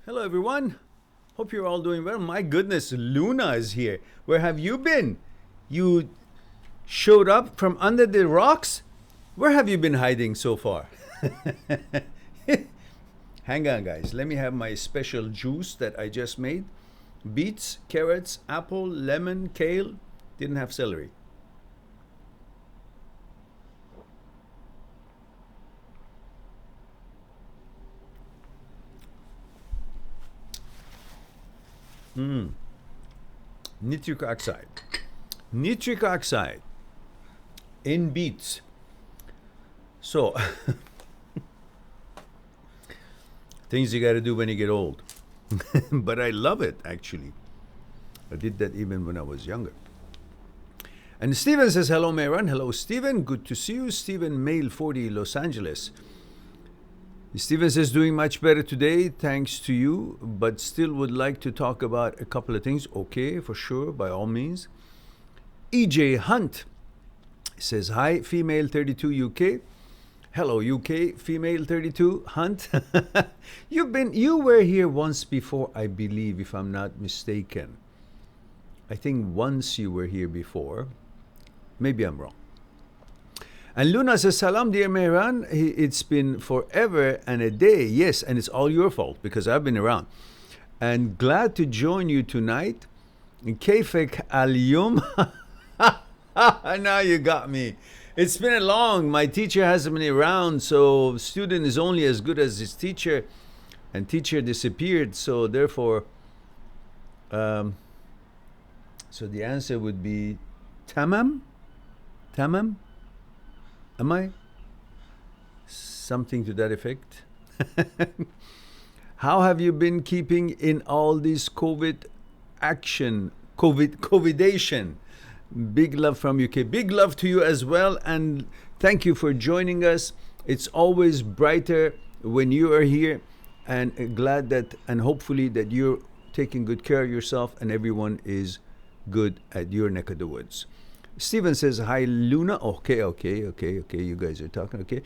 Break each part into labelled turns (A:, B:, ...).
A: Hello, everyone. Hope you're all doing well. My goodness, Luna is here. Where have you been? You showed up from under the rocks? Where have you been hiding so far? Hang on, guys. Let me have my special juice that I just made. Beets, carrots, apple, lemon, kale. Didn't have celery. Nitric oxide. Nitric oxide in beets. So, things you got to do when you get old. But I love it, actually. I did that even when I was younger. And Steven says, hello, Mehran. Hello, Steven. Good to see you. Steven, male 40, Los Angeles. Steven says, doing much better today, thanks to you, but still would like to talk about a couple of things. Okay, for sure, by all means. EJ Hunt says, hi, female 32 UK. Hello, UK, female 32, Hunt. You were here once before, I believe, if I'm not mistaken. I think once you were here before. Maybe I'm wrong. And Luna says, salam, dear Mehran. It's been forever and a day. Yes, and it's all your fault because I've been around. And glad to join you tonight. Kefek al-yum. Now you got me. It's been a long. My teacher hasn't been around, so student is only as good as his teacher. And teacher disappeared, so therefore, so the answer would be tamam? Tamam? Am I? Something to that effect. How have you been keeping in all this COVIDation? Big love from UK. Big love to you as well. And thank you for joining us. It's always brighter when you are here. And glad that, and hopefully that you're taking good care of yourself and everyone is good at your neck of the woods. Steven says, hi, Luna. Okay. You guys are talking, okay.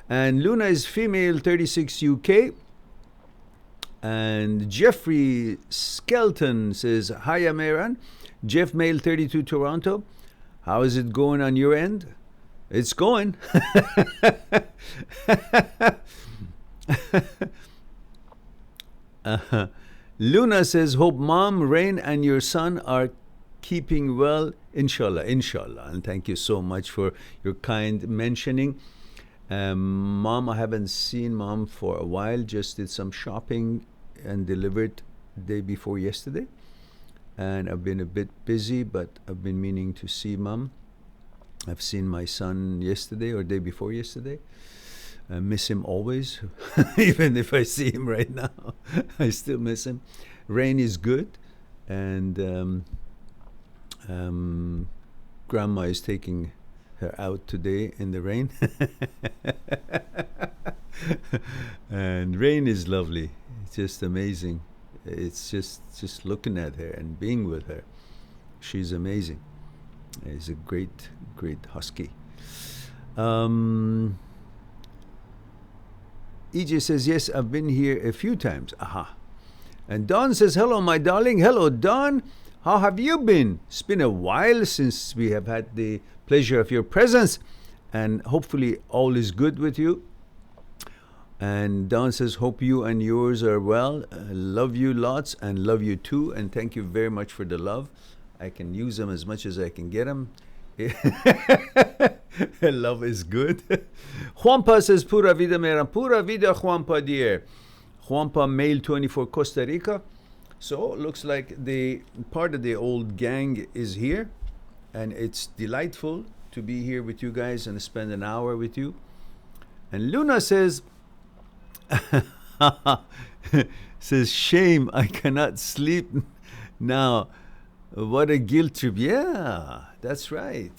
A: And Luna is female 36 UK. And Jeffrey Skelton says, hi, Mehran. Jeff, male 32 Toronto. How is it going on your end? It's going. Luna says, hope mom, Rain, and your son are keeping well, inshallah. And thank you so much for your kind mentioning. Mom, I haven't seen mom for a while. Just did some shopping and delivered day before yesterday. And I've been a bit busy, but I've been meaning to see mom. I've seen my son yesterday or day before yesterday. I miss him always. Even if I see him right now, I still miss him. Rain is good. And grandma is taking her out today in the rain. And Rain is lovely. It's just amazing. It's just looking at her and being with her. She's amazing. She's a great husky. EJ says, yes, I've been here a few times. Aha. And Dawn says, hello, my darling. Hello, Dawn. How have you been? It's been a while since we have had the pleasure of your presence, and hopefully all is good with you. And Don says, hope you and yours are well. Love you lots and love you too. And thank you very much for the love. I can use them as much as I can get them. Love is good. Juanpa says, pura vida, Mehran. Pura vida, Juanpa, dear. Juanpa, male 24, Costa Rica. So looks like the part of the old gang is here, and it's delightful to be here with you guys and spend an hour with you. And Luna says, shame, I cannot sleep now. What a guilt trip. Yeah, that's right.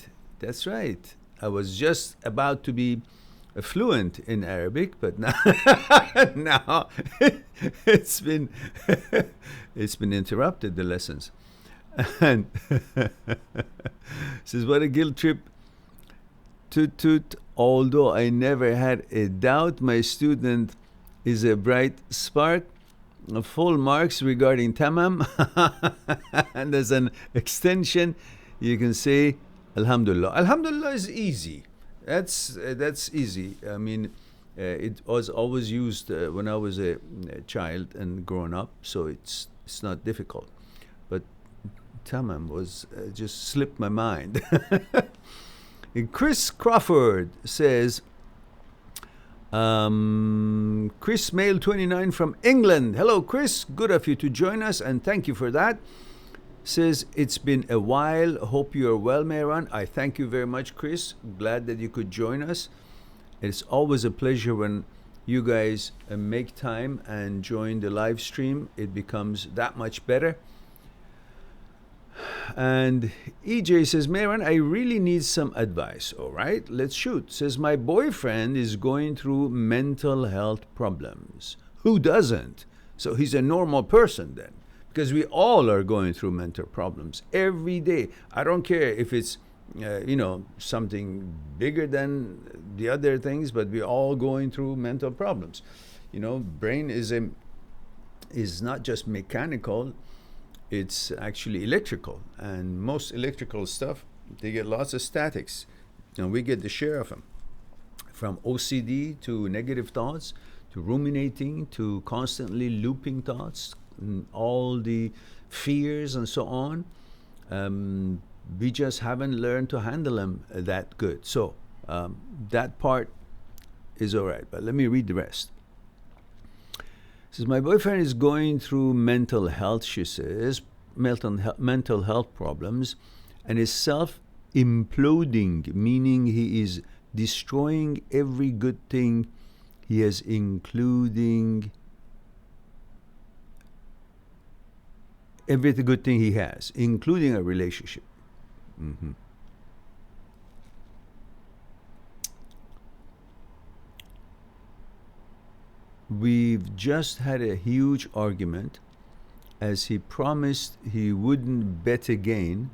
A: I was just about to be fluent in Arabic, but now, now it's been interrupted, the lessons. And says, what a guilt trip. Toot toot. Although I never had a doubt my student is a bright spark, full marks regarding tamam. And there's an extension. You can say alhamdulillah. Alhamdulillah is easy. That's easy. I mean, it was always used when I was a child and growing up, so it's not difficult. But tamam was just slipped my mind. Chris Crawford says, Chris Mail 29 from England. Hello, Chris. Good of you to join us, and thank you for that. Says, it's been a while. Hope you are well, Mehran. I thank you very much, Chris. Glad that you could join us. It's always a pleasure when you guys make time and join the live stream. It becomes that much better. And EJ says, Mehran, I really need some advice. All right, let's shoot. Says, my boyfriend is going through mental health problems. Who doesn't? So he's a normal person then. Because we all are going through mental problems every day. I don't care if it's, something bigger than the other things, but we're all going through mental problems. Brain is not just mechanical, it's actually electrical. And most electrical stuff, they get lots of statics. And we get the share of them. From OCD to negative thoughts, to ruminating, to constantly looping thoughts, all the fears and so on. We just haven't learned to handle them that good. So that part is all right. But let me read the rest. It says, my boyfriend is going through mental health, she says, mental health problems, and is self-imploding, meaning he is destroying every good thing he has, including every good thing he has, including a relationship. Mm-hmm. We've just had a huge argument as he promised he wouldn't bet again.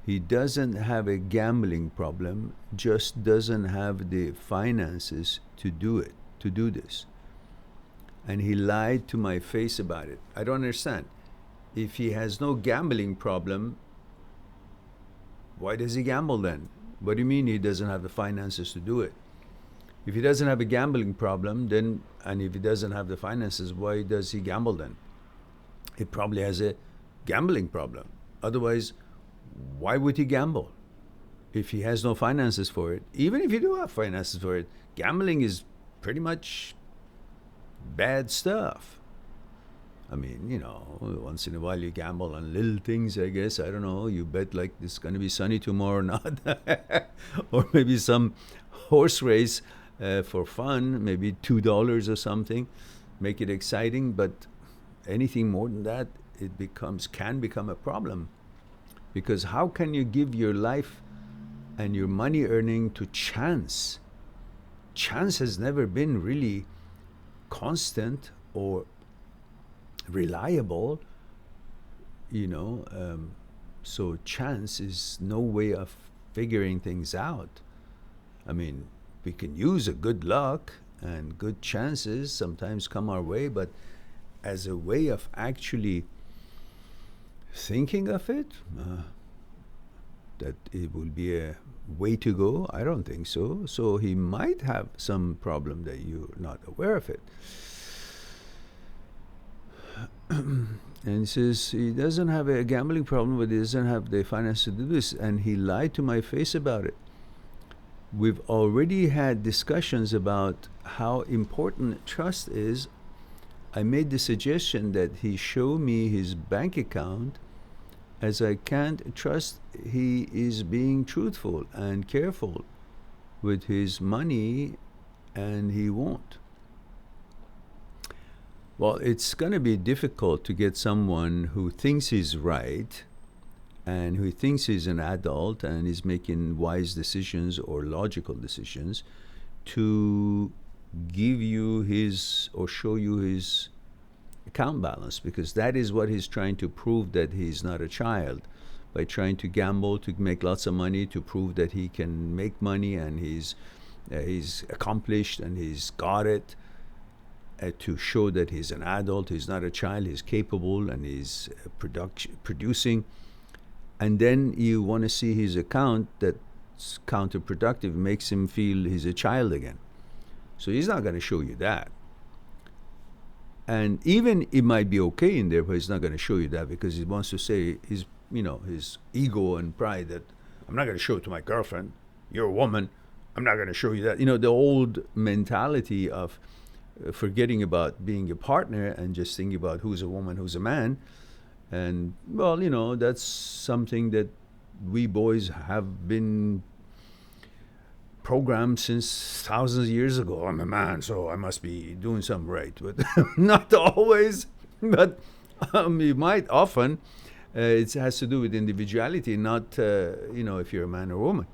A: He doesn't have a gambling problem, just doesn't have the finances to do this. And he lied to my face about it. I don't understand. If he has no gambling problem, why does he gamble then? What do you mean he doesn't have the finances to do it? If he doesn't have a gambling problem, then, and if he doesn't have the finances, why does he gamble then? He probably has a gambling problem. Otherwise, why would he gamble? If he has no finances for it, even if you do have finances for it, gambling is pretty much bad stuff. I mean, once in a while you gamble on little things, I guess. I don't know. You bet like it's going to be sunny tomorrow or not. Or maybe some horse race for fun, maybe $2 or something. Make it exciting. But anything more than that, it can become a problem. Because how can you give your life and your money earning to chance? Chance has never been really constant or reliable, so chance is no way of figuring things out. I mean, we can use a good luck and good chances sometimes come our way, but as a way of actually thinking of it, that it will be a way to go, I don't think so. So he might have some problem that you're not aware of it. And he says he doesn't have a gambling problem, but he doesn't have the finance to do this, and he lied to my face about it. We've already had discussions about how important trust is. I made the suggestion that he show me his bank account, as I can't trust he is being truthful and careful with his money, and he won't. Well, it's going to be difficult to get someone who thinks he's right and who thinks he's an adult and is making wise decisions or logical decisions to give you his or show you his account balance, because that is what he's trying to prove, that he's not a child, by trying to gamble to make lots of money to prove that he can make money and he's accomplished and he's got it. to show that he's an adult, he's not a child, he's capable, and he's producing. And then you want to see his account that's counterproductive, makes him feel he's a child again. So he's not going to show you that. And even it might be okay in there, but he's not going to show you that because he wants to say his ego and pride that I'm not going to show it to my girlfriend. You're a woman. I'm not going to show you that. The old mentality of forgetting about being a partner and just thinking about who's a woman, who's a man. And, well, that's something that we boys have been programmed since thousands of years ago. I'm a man, so I must be doing something right. But not always, but you might often. It has to do with individuality, not, if you're a man or woman.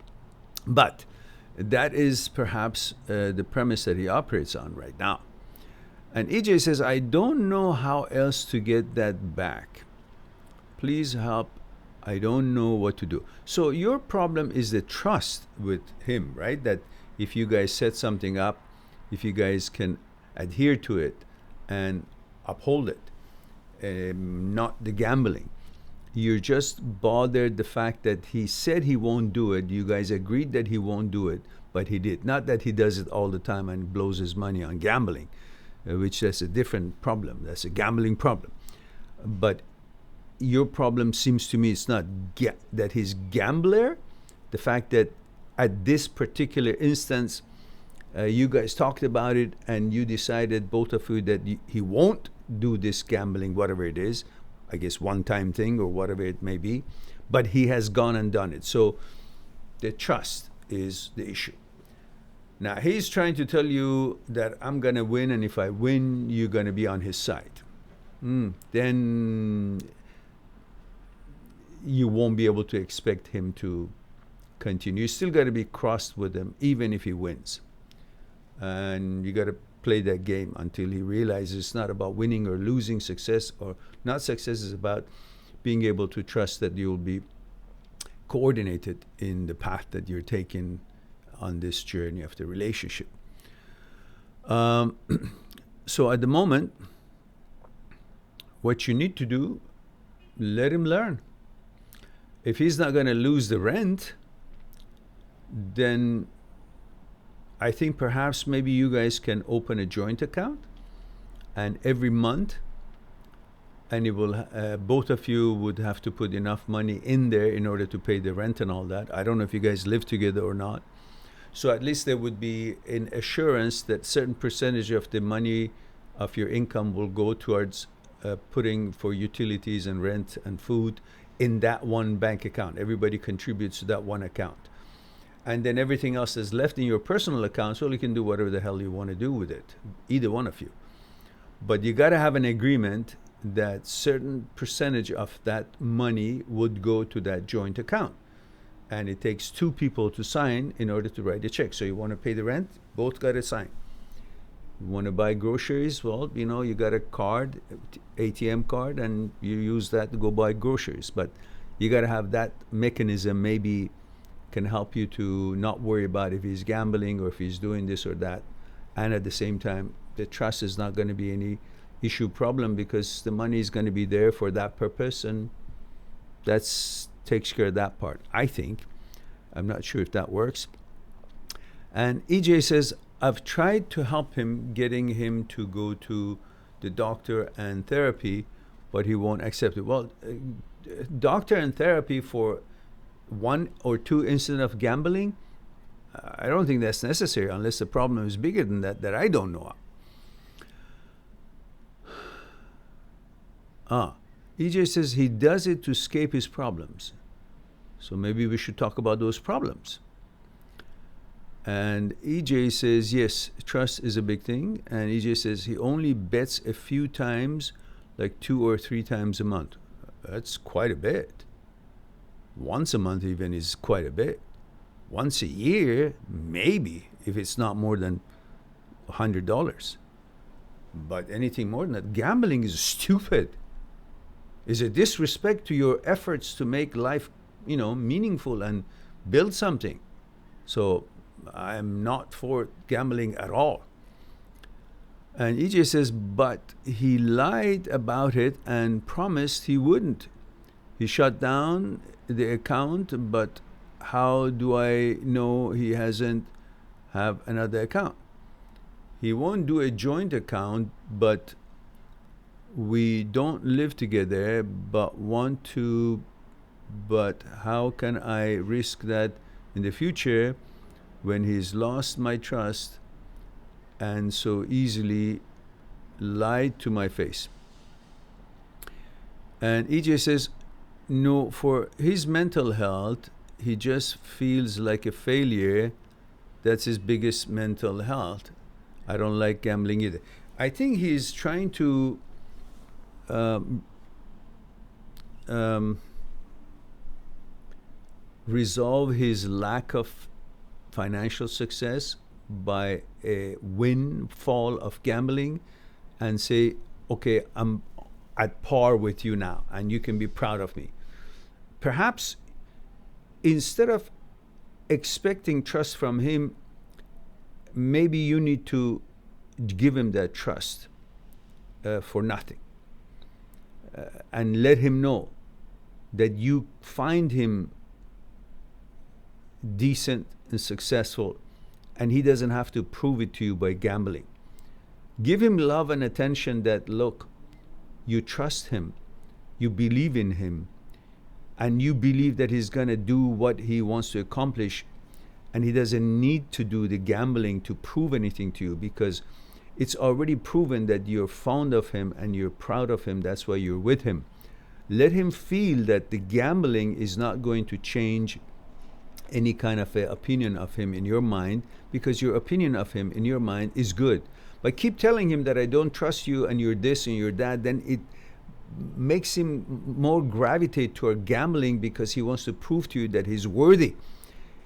A: But that is perhaps the premise that he operates on right now. And EJ says, I don't know how else to get that back. Please help. I don't know what to do. So your problem is the trust with him, right? That if you guys set something up, if you guys can adhere to it and uphold it, not the gambling. You're just bothered the fact that he said he won't do it. You guys agreed that he won't do it, but he did. Not that he does it all the time and blows his money on gambling, which that's a different problem. That's a gambling problem. But your problem seems to me it's not that he's gambler. The fact that at this particular instance, you guys talked about it and you decided, both of you, that he won't do this gambling, whatever it is, I guess one-time thing or whatever it may be, but he has gone and done it. So the trust is the issue. Now, he's trying to tell you that I'm going to win, and if I win, you're going to be on his side. Then you won't be able to expect him to continue. You still got to be crossed with him, even if he wins. And you got to play that game until he realizes it's not about winning or losing, success or not success. Is about being able to trust that you'll be coordinated in the path that you're taking on this journey of the relationship. So at the moment, what you need to do, let him learn. If he's not going to lose the rent, then I think perhaps maybe you guys can open a joint account, and every month, and it will both of you would have to put enough money in there in order to pay the rent and all that. I don't know if you guys live together or not. So at least there would be an assurance that certain percentage of the money of your income will go towards putting for utilities and rent and food in that one bank account. Everybody contributes to that one account. And then everything else that's left in your personal account, so you can do whatever the hell you want to do with it, either one of you. But you got to have an agreement that certain percentage of that money would go to that joint account. And it takes two people to sign in order to write a check. So you want to pay the rent, both got to sign. You want to buy groceries, well, you got a card, ATM card, and you use that to go buy groceries. But you got to have that mechanism, maybe can help you to not worry about if he's gambling or if he's doing this or that. And at the same time, the trust is not going to be any issue problem because the money is going to be there for that purpose, and that's takes care of that part, I think. I'm not sure if that works. And EJ says, I've tried to help him, getting him to go to the doctor and therapy, but he won't accept it. Well, doctor and therapy for one or two incidents of gambling, I don't think that's necessary unless the problem is bigger than that I don't know of. EJ says he does it to escape his problems. So maybe we should talk about those problems. And EJ says, yes, trust is a big thing. And EJ says he only bets a few times, like 2 or 3 times a month. That's quite a bit. Once a month even is quite a bit. Once a year, maybe, if it's not more than $100. But anything more than that, gambling is stupid. Is a disrespect to your efforts to make life, meaningful and build something. So I'm not for gambling at all. And EJ says, but he lied about it and promised he wouldn't. He shut down the account, but how do I know he hasn't have another account? He won't do a joint account, but we don't live together, but how can I risk that in the future when he's lost my trust and so easily lied to my face? And EJ says, no, for his mental health, he just feels like a failure. That's his biggest mental health. I don't like gambling either. I think he's trying to resolve his lack of financial success by a windfall of gambling and say, okay, I'm at par with you now and you can be proud of me. Perhaps instead of expecting trust from him, maybe you need to give him that trust for nothing, and let him know that you find him decent and successful, and he doesn't have to prove it to you by gambling. Give him love and attention that, look, you trust him, you believe in him, and you believe that he's going to do what he wants to accomplish, and he doesn't need to do the gambling to prove anything to you, because it's already proven that you're fond of him and you're proud of him. That's why you're with him. Let him feel that the gambling is not going to change any kind of opinion of him in your mind, because your opinion of him in your mind is good. But keep telling him that I don't trust you and you're this and you're that, then it makes him more gravitate toward gambling because he wants to prove to you that he's worthy.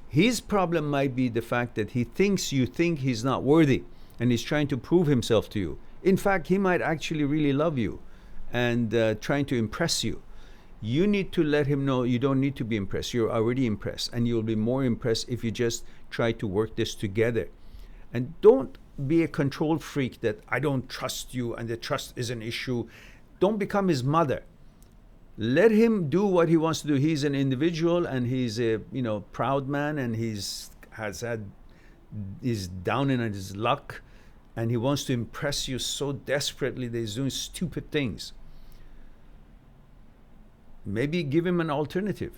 A: His problem might be the fact that he thinks you think he's not worthy and he's trying to prove himself to you. In fact, he might actually really love you and trying to impress you. You need to let him know you don't need to be impressed. You're already impressed, and you'll be more impressed if you just try to work this together. And don't be a control freak that I don't trust you and the trust is an issue. Don't become his mother. Let him do what he wants to do. He's an individual and he's a proud man, and he's down in his luck, and he wants to impress you so desperately that he's doing stupid things. Maybe give him an alternative.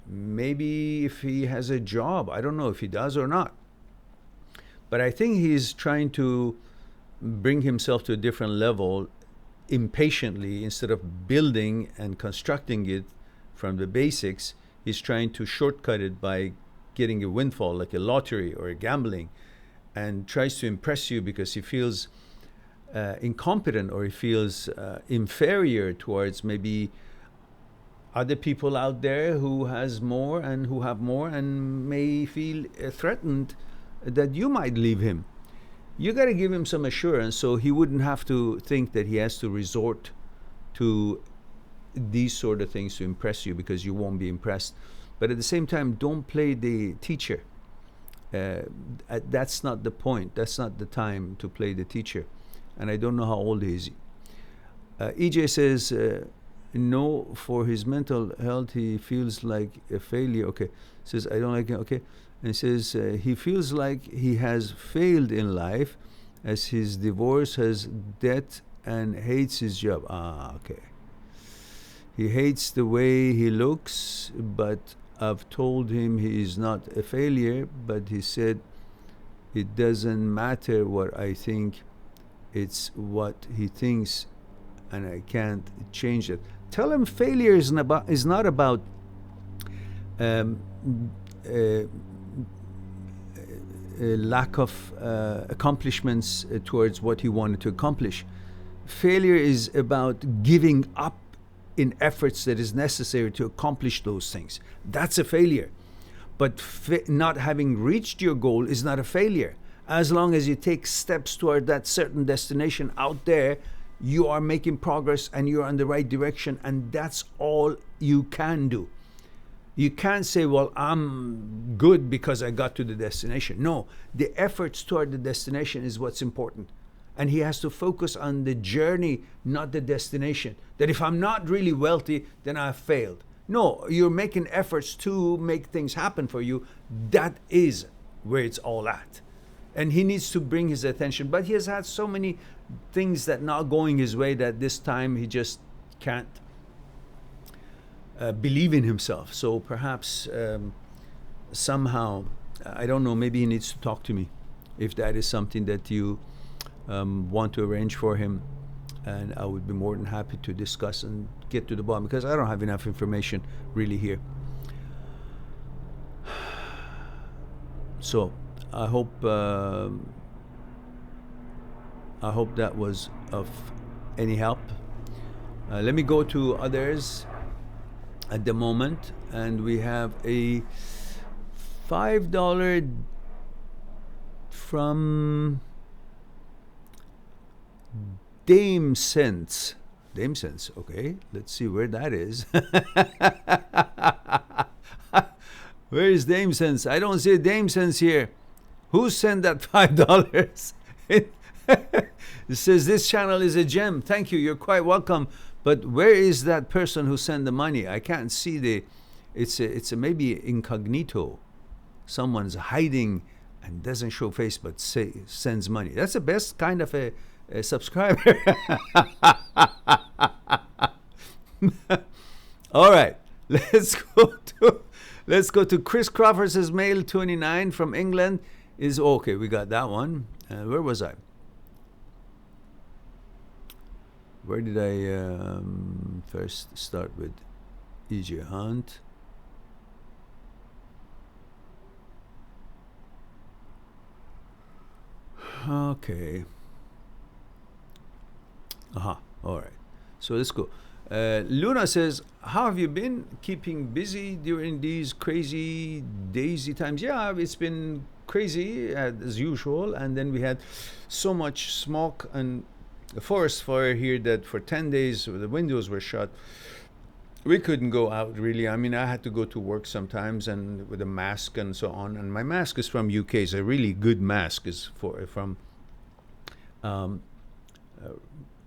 A: Maybe if he has a job, I don't know if he does or not. But I think he's trying to bring himself to a different level impatiently. Instead of building and constructing it from the basics, he's trying to shortcut it by getting a windfall like a lottery or a gambling, and tries to impress you because he feels incompetent, or he feels inferior towards maybe other people out there who has more and who have more, and may feel threatened that you might leave him. You got to give him some assurance so he wouldn't have to think that he has to resort to these sort of things to impress you, because you won't be impressed. But at the same time, don't play the teacher. That's not the point. That's not the time to play the teacher. And I don't know how old he is. EJ says, no, for his mental health, he feels like a failure. Okay. Says, I don't like it. Okay. And says, he feels like he has failed in life as his divorce has debt and hates his job. Okay. He hates the way he looks, but I've told him he is not a failure, but he said it doesn't matter what I think, it's what he thinks, and I can't change it. Tell him failure is not about a lack of accomplishments towards what he wanted to accomplish. Failure is about giving up in efforts that is necessary to accomplish those things. That's a failure. But not having reached your goal is not a failure. As long as you take steps toward that certain destination out there, you are making progress and you're on the right direction, and that's all you can do. You can't say, well, I'm good because I got to the destination. No, the efforts toward the destination is what's important. And he has to focus on the journey, not the destination. That if I'm not really wealthy, then I've failed. No, you're making efforts to make things happen for you. That is where it's all at. And he needs to bring his attention. But he has had so many things that not going his way that this time he just can't believe in himself. So perhaps somehow, I don't know, maybe he needs to talk to me if that is something that you want to arrange for him. And I would be more than happy to discuss and get to the bottom, because I don't have enough information really here. So I hope that was of any help. Let me go to others at the moment, and we have a $5 from Dame Sense. Dame Sense, okay. Let's see where that is. Where is Dame Sense? I don't see Dame Sense here. Who sent that $5? It says this channel is a gem. Thank you. You're quite welcome. But where is that person who sent the money? I can't see the. It's a maybe incognito. Someone's hiding and doesn't show face, but sends money. That's the best kind of a subscriber. All right, let's go to Chris Crawford. Says male 29 from England is okay. We got that one. Where was I? Where did I first start with? E.J. Hunt. Okay. All right. So let's go. Luna says, how have you been keeping busy during these crazy daisy times? Yeah, it's been crazy as usual. And then we had so much smoke and a forest fire here that for 10 days the windows were shut. We couldn't go out really. I mean, I had to go to work sometimes and with a mask and so on. And my mask is from UK. It's a really good mask. Is from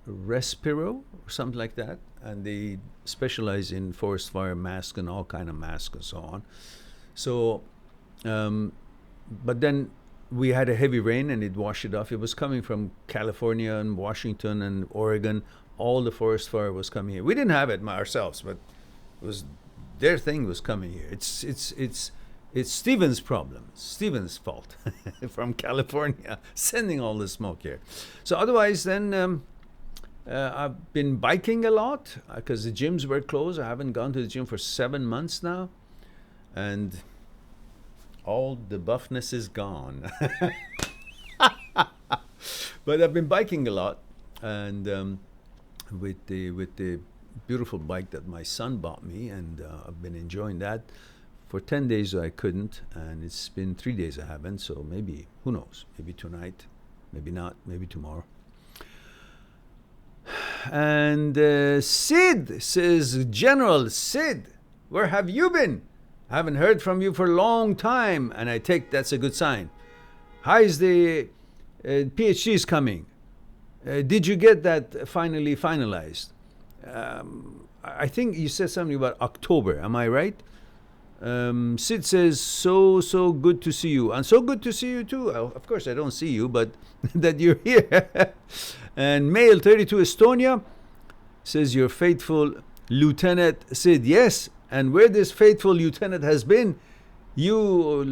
A: Respiro or something like that. And they specialize in forest fire masks and all kind of masks and so on. So, but then we had a heavy rain and it washed it off. It was coming from California and Washington and Oregon. All the forest fire was coming here. We didn't have it ourselves, but it was their thing was coming here. It's Stephen's problem, Stephen's fault from California sending all the smoke here. So otherwise, then I've been biking a lot because the gyms were closed. I haven't gone to the gym for 7 months now, and all the buffness is gone. But I've been biking a lot, and with the beautiful bike that my son bought me, and I've been enjoying that. For 10 days I couldn't, and it's been 3 days I haven't, so maybe, who knows, maybe tonight, maybe not, maybe tomorrow. And Sid says, General Sid, where have you been? I haven't heard from you for a long time, and I take that's a good sign. How is the PhDs coming? Did you get that finally finalized? I think you said something about October. Am I right? Sid says, so good to see you. And so good to see you too. Of course, I don't see you, but that you're here. And Male 32 Estonia says, your faithful Lieutenant Sid. Yes, and where this faithful lieutenant has been, you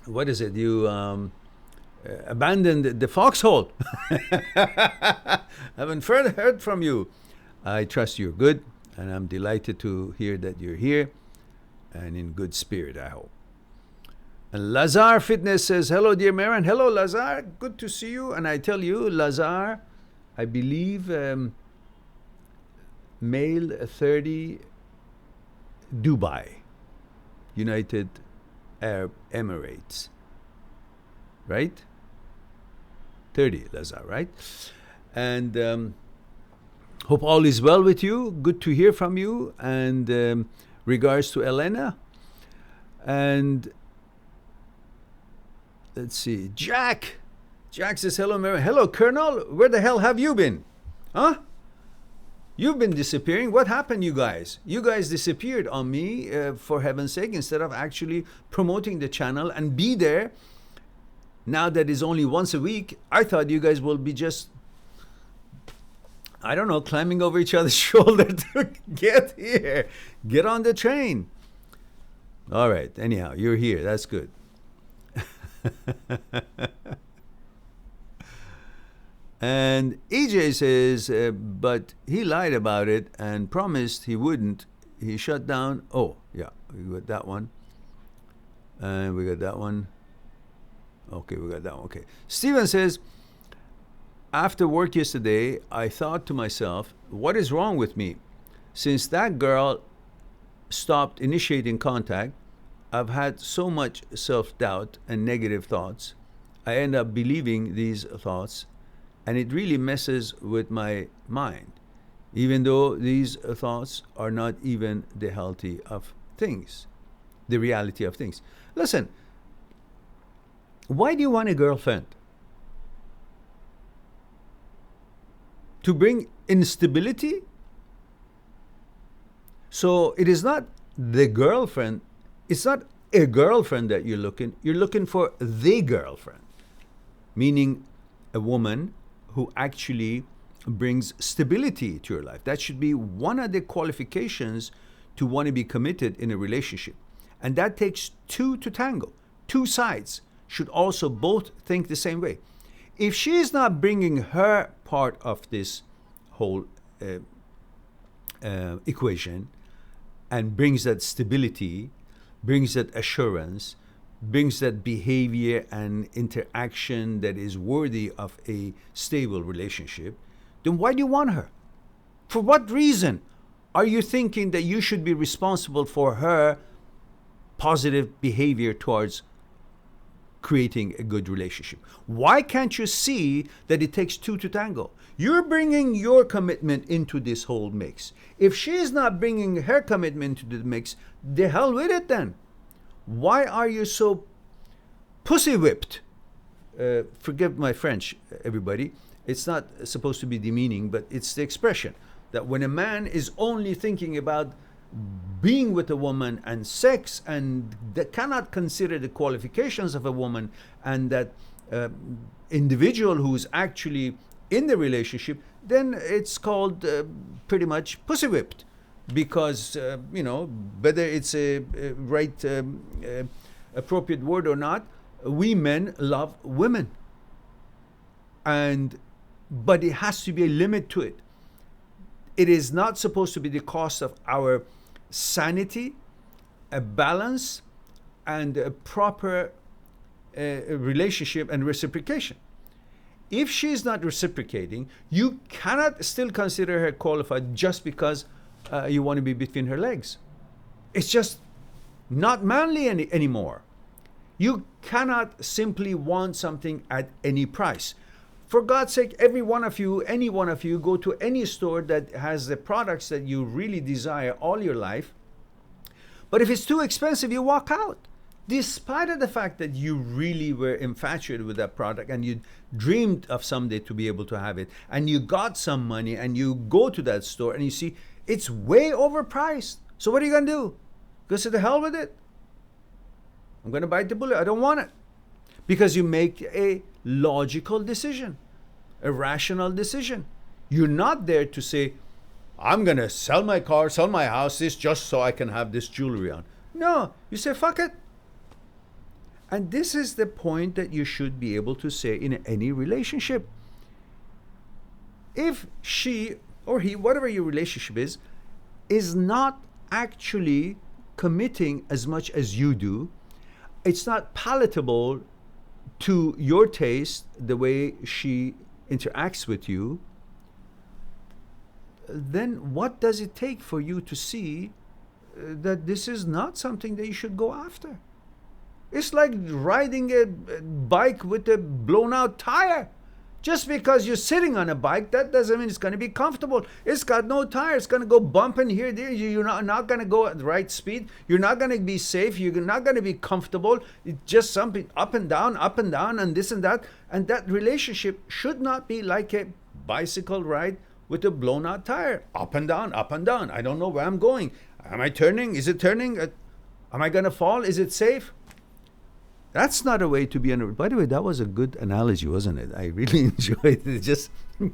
A: what is it? You abandoned the foxhole. Haven't heard from you. I trust you're good, and I'm delighted to hear that you're here and in good spirit, I hope. And Lazar Fitness says, hello, dear Maran. Hello, Lazar. Good to see you. And I tell you, Lazar, I believe male 30, Dubai, United Arab Emirates. Right? 30, Lazar, right? And hope all is well with you. Good to hear from you. And regards to Elena. And Let's see. Jack says, hello, Mary. Hello, Colonel. Where the hell have you been? Huh? You've been disappearing. What happened, you guys? You guys disappeared on me, for heaven's sake, instead of actually promoting the channel and be there. Now that it's only once a week, I thought you guys will be just, I don't know, climbing over each other's shoulder to get here. Get on the train. All right. Anyhow, you're here. That's good. And EJ says, but he lied about it and promised he wouldn't. He shut down. Oh, yeah, we got that one. And we got that one. Okay, we got that one. Okay. Steven says, after work yesterday, I thought to myself, what is wrong with me? Since that girl stopped initiating contact, I've had so much self-doubt and negative thoughts. I end up believing these thoughts, and it really messes with my mind, even though these thoughts are not even the healthy of things, the reality of things. Listen, why do you want a girlfriend? To bring instability? So it is not the girlfriend, it's not a girlfriend that you're looking for the girlfriend, meaning a woman who actually brings stability to your life. That should be one of the qualifications to want to be committed in a relationship. And that takes two to tango. Two sides should also both think the same way. If she is not bringing her part of this whole equation and brings that stability, brings that assurance, brings that behavior and interaction that is worthy of a stable relationship, then why do you want her? For what reason are you thinking that you should be responsible for her positive behavior towards creating a good relationship? Why can't you see that it takes two to tango? You're bringing your commitment into this whole mix. If she's not bringing her commitment into the mix, the hell with it then. Why are you so pussy whipped? Forgive my French, everybody. It's not supposed to be demeaning, but it's the expression that when a man is only thinking about being with a woman and sex and that cannot consider the qualifications of a woman, and that individual who's actually in the relationship, then it's called pretty much pussy whipped. Because, whether it's a right, appropriate word or not, we men love women. But it has to be a limit to it. It is not supposed to be the cost of our sanity, a balance, and a proper relationship and reciprocation. If she is not reciprocating, you cannot still consider her qualified just because you want to be between her legs. It's just not manly anymore. You cannot simply want something at any price. For God's sake, any one of you, go to any store that has the products that you really desire all your life. But if it's too expensive, you walk out. Despite of the fact that you really were infatuated with that product and you dreamed of someday to be able to have it, and you got some money and you go to that store and you see it's way overpriced. So what are you going to do? Go to the hell with it. I'm going to bite the bullet. I don't want it. Because you make a logical decision, a rational decision. You're not there to say, I'm going to sell my car, sell my house, this just so I can have this jewelry on. No, you say, fuck it. And this is the point that you should be able to say in any relationship. If she or he, whatever your relationship is not actually committing as much as you do, it's not palatable to your taste, the way she interacts with you, then what does it take for you to see that this is not something that you should go after? It's like riding a bike with a blown out tire. Just because you're sitting on a bike, that doesn't mean it's going to be comfortable. It's got no tire. It's going to go bumping here, there. You're not going to go at the right speed. You're not going to be safe. You're not going to be comfortable. It's just something up and down, and this and that. And that relationship should not be like a bicycle ride with a blown out tire. Up and down, up and down. I don't know where I'm going. Am I turning? Is it turning? Am I going to fall? Is it safe? That's not a way to be on. By the way, that was a good analogy, wasn't it? I really enjoyed it. It just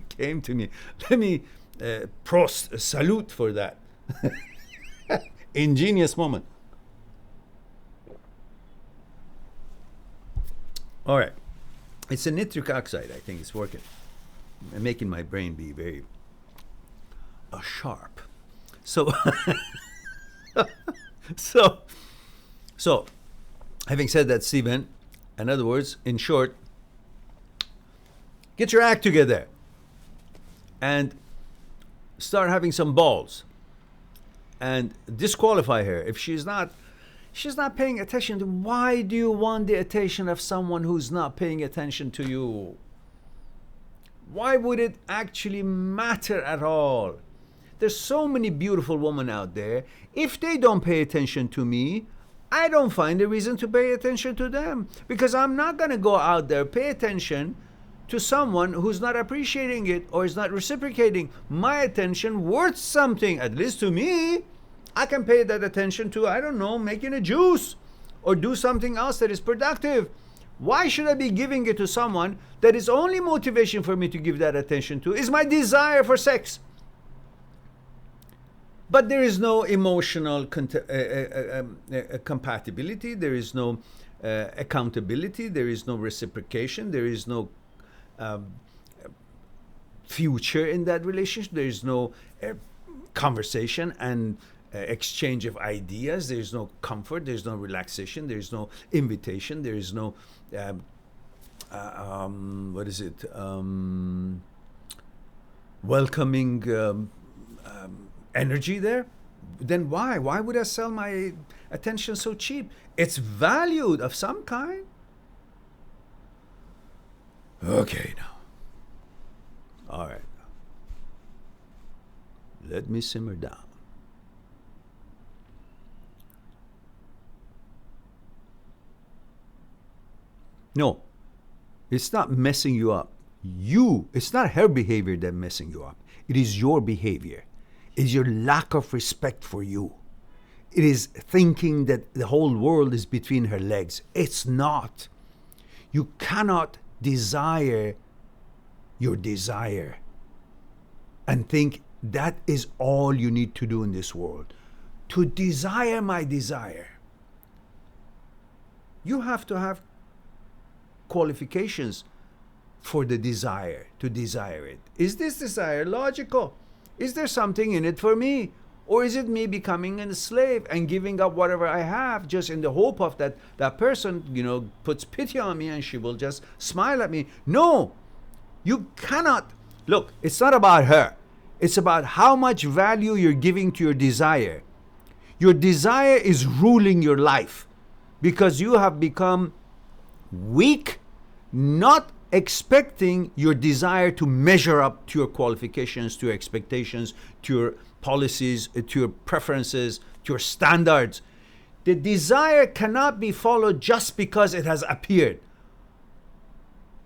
A: came to me. Let me salute for that. Ingenious moment. All right. It's a nitric oxide. I think it's working. I'm making my brain be very sharp. So, so, having said that, Stephen, in other words, in short, get your act together and start having some balls and disqualify her. If she's not paying attention to, why do you want the attention of someone who's not paying attention to you? Why would it actually matter at all? There's so many beautiful women out there. If they don't pay attention to me, I don't find a reason to pay attention to them, because I'm not going to go out there, pay attention to someone who's not appreciating it or is not reciprocating my attention worth something. At least to me, I can pay that attention to, I don't know, making a juice or do something else that is productive. Why should I be giving it to someone that is only motivation for me to give that attention to is my desire for sex? But there is no emotional compatibility. There is no accountability. There is no reciprocation. There is no future in that relationship. There is no conversation and exchange of ideas. There is no comfort. There is no relaxation. There is no invitation. There is no welcoming energy there. Then why would I sell my attention so cheap? It's valued of some kind. Okay, now, all right, let me simmer down. No, it's not messing you up. It's not her behavior that's messing you up. It is your behavior. Is your lack of respect for you. It is thinking that the whole world is between her legs. It's not. You cannot desire your desire and think that is all you need to do in this world. To desire my desire, you have to have qualifications for the desire, to desire it. Is this desire logical? Is there something in it for me? Or is it me becoming a slave and giving up whatever I have just in the hope of that person, puts pity on me and she will just smile at me? No, you cannot. Look, it's not about her. It's about how much value you're giving to your desire. Your desire is ruling your life because you have become weak, not expecting your desire to measure up to your qualifications, to your expectations, to your policies, to your preferences, to your standards. The desire cannot be followed just because it has appeared.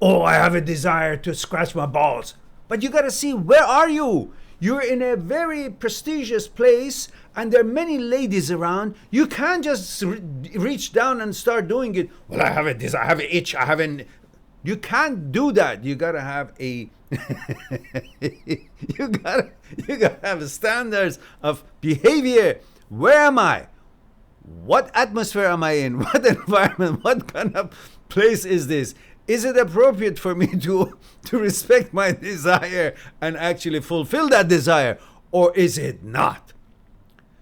A: Oh, I have a desire to scratch my balls. But you got to see, where are you? You're in a very prestigious place and there are many ladies around. You can't just reach down and start doing it. Well, I have a desire, I have an itch, I have an... You can't do that. You gotta have you gotta have standards of behavior. Where am I? What atmosphere am I in? What environment? What kind of place is this? Is it appropriate for me to respect my desire and actually fulfill that desire, or is it not?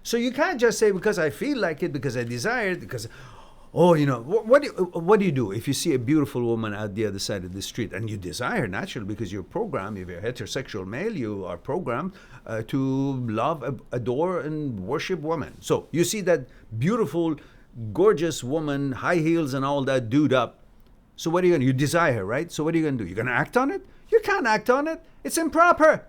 A: So you can't just say because I feel like it, because I desire it, because what do you do if you see a beautiful woman out the other side of the street and you desire her naturally because you're programmed, if you're a heterosexual male, you are programmed to love, adore, and worship women. So you see that beautiful, gorgeous woman, high heels and all that, dude up. So what are you going to do? You desire her, right? So what are you going to do? You're going to act on it? You can't act on it. It's improper.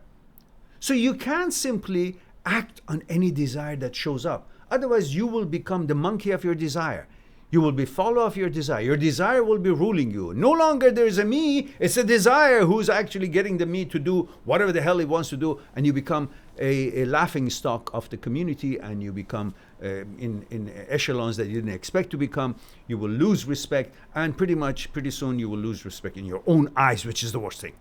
A: So you can't simply act on any desire that shows up. Otherwise, you will become the monkey of your desire. You will be follow of your desire. Your desire will be ruling you. No longer there is a me, it's a desire who's actually getting the me to do whatever the hell it wants to do, and you become a laughing stock of the community, and you become in echelons that you didn't expect to become. You will lose respect, and pretty soon you will lose respect in your own eyes, which is the worst thing.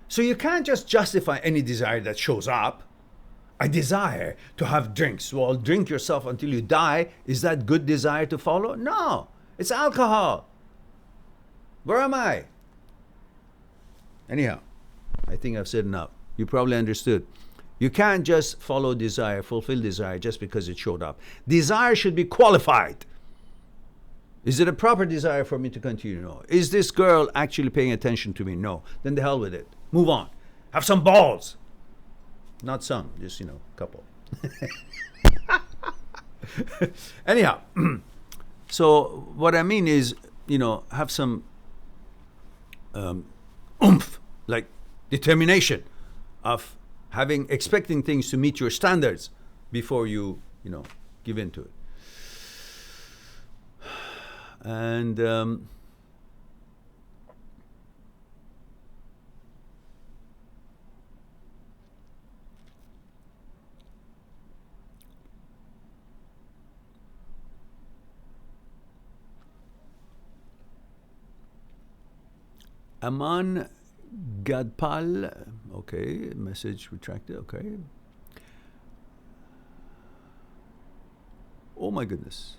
A: So you can't just justify any desire that shows up. I desire to have drinks. Well, drink yourself until you die. Is that good desire to follow? No, it's alcohol. Where am I? Anyhow, I think I've said enough. You probably understood. You can't just follow desire, fulfill desire just because it showed up. Desire should be qualified. Is it a proper desire for me to continue? No. Is this girl actually paying attention to me? No. Then the hell with it. Move on. Have some balls. Not some, just, a couple. Anyhow, so what I mean is, have some oomph, like determination of expecting things to meet your standards before you, give in to it. And Aman Gadpal, okay, message retracted, okay. Oh my goodness.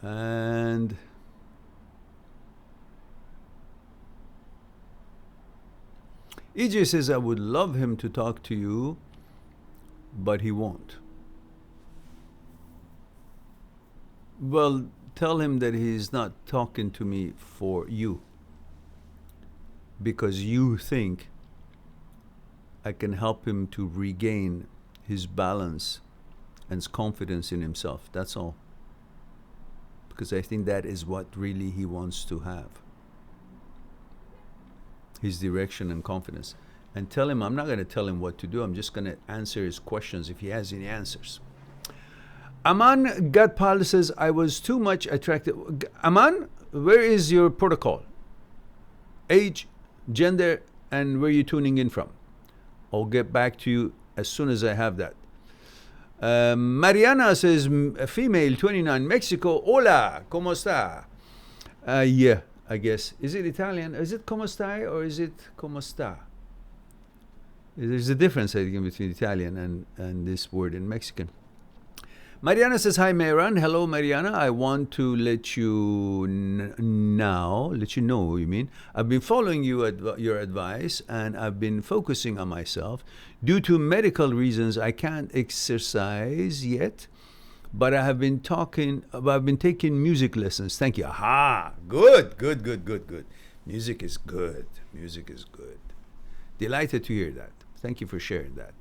A: And EJ says, I would love him to talk to you, but he won't. Well, tell him that he's not talking to me for you, because you think I can help him to regain his balance and his confidence in himself. That's all. Because I think that is what really he wants to have. His direction and confidence. And tell him, I'm not going to tell him what to do. I'm just going to answer his questions if he has any answers. Aman Gadpal says, I was too much attracted. Aman, where is your protocol? Age, gender, and where you tuning in from? I'll get back to you as soon as I have that. Mariana says, female, 29, Mexico. Hola, ¿cómo está? Yeah, I guess. Is it Italian? Is it ¿cómo stai or is it ¿cómo está? There's a difference, I think, between Italian and this word in Mexican. Mariana says, hi, Mehran. Hello, Mariana. I want to let you know, I've been following your advice, and I've been focusing on myself. Due to medical reasons, I can't exercise yet, but I've been taking music lessons. Thank you. Aha, good. Music is good. Delighted to hear that. Thank you for sharing that.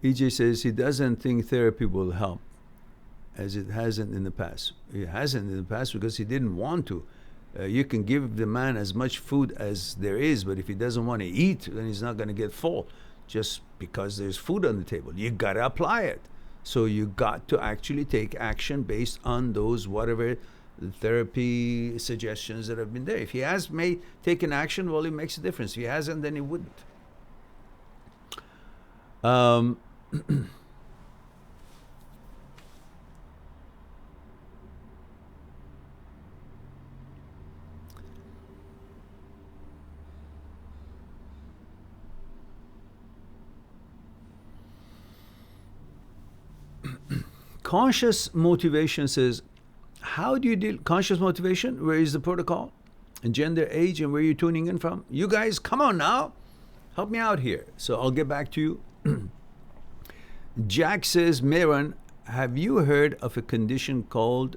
A: EJ says he doesn't think therapy will help, as it hasn't in the past. It hasn't in the past because he didn't want to. You can give the man as much food as there is, but if he doesn't want to eat, then he's not going to get full just because there's food on the table. You got to apply it. So you got to actually take action based on those whatever therapy suggestions that have been there. If he has taken action, well, it makes a difference. If he hasn't, then he wouldn't. Conscious motivation says, how do you deal conscious motivation? Where is the protocol? And gender, age, and where you're tuning in from? You guys, come on now. Help me out here. So I'll get back to you. Jack says, Mehran, have you heard of a condition called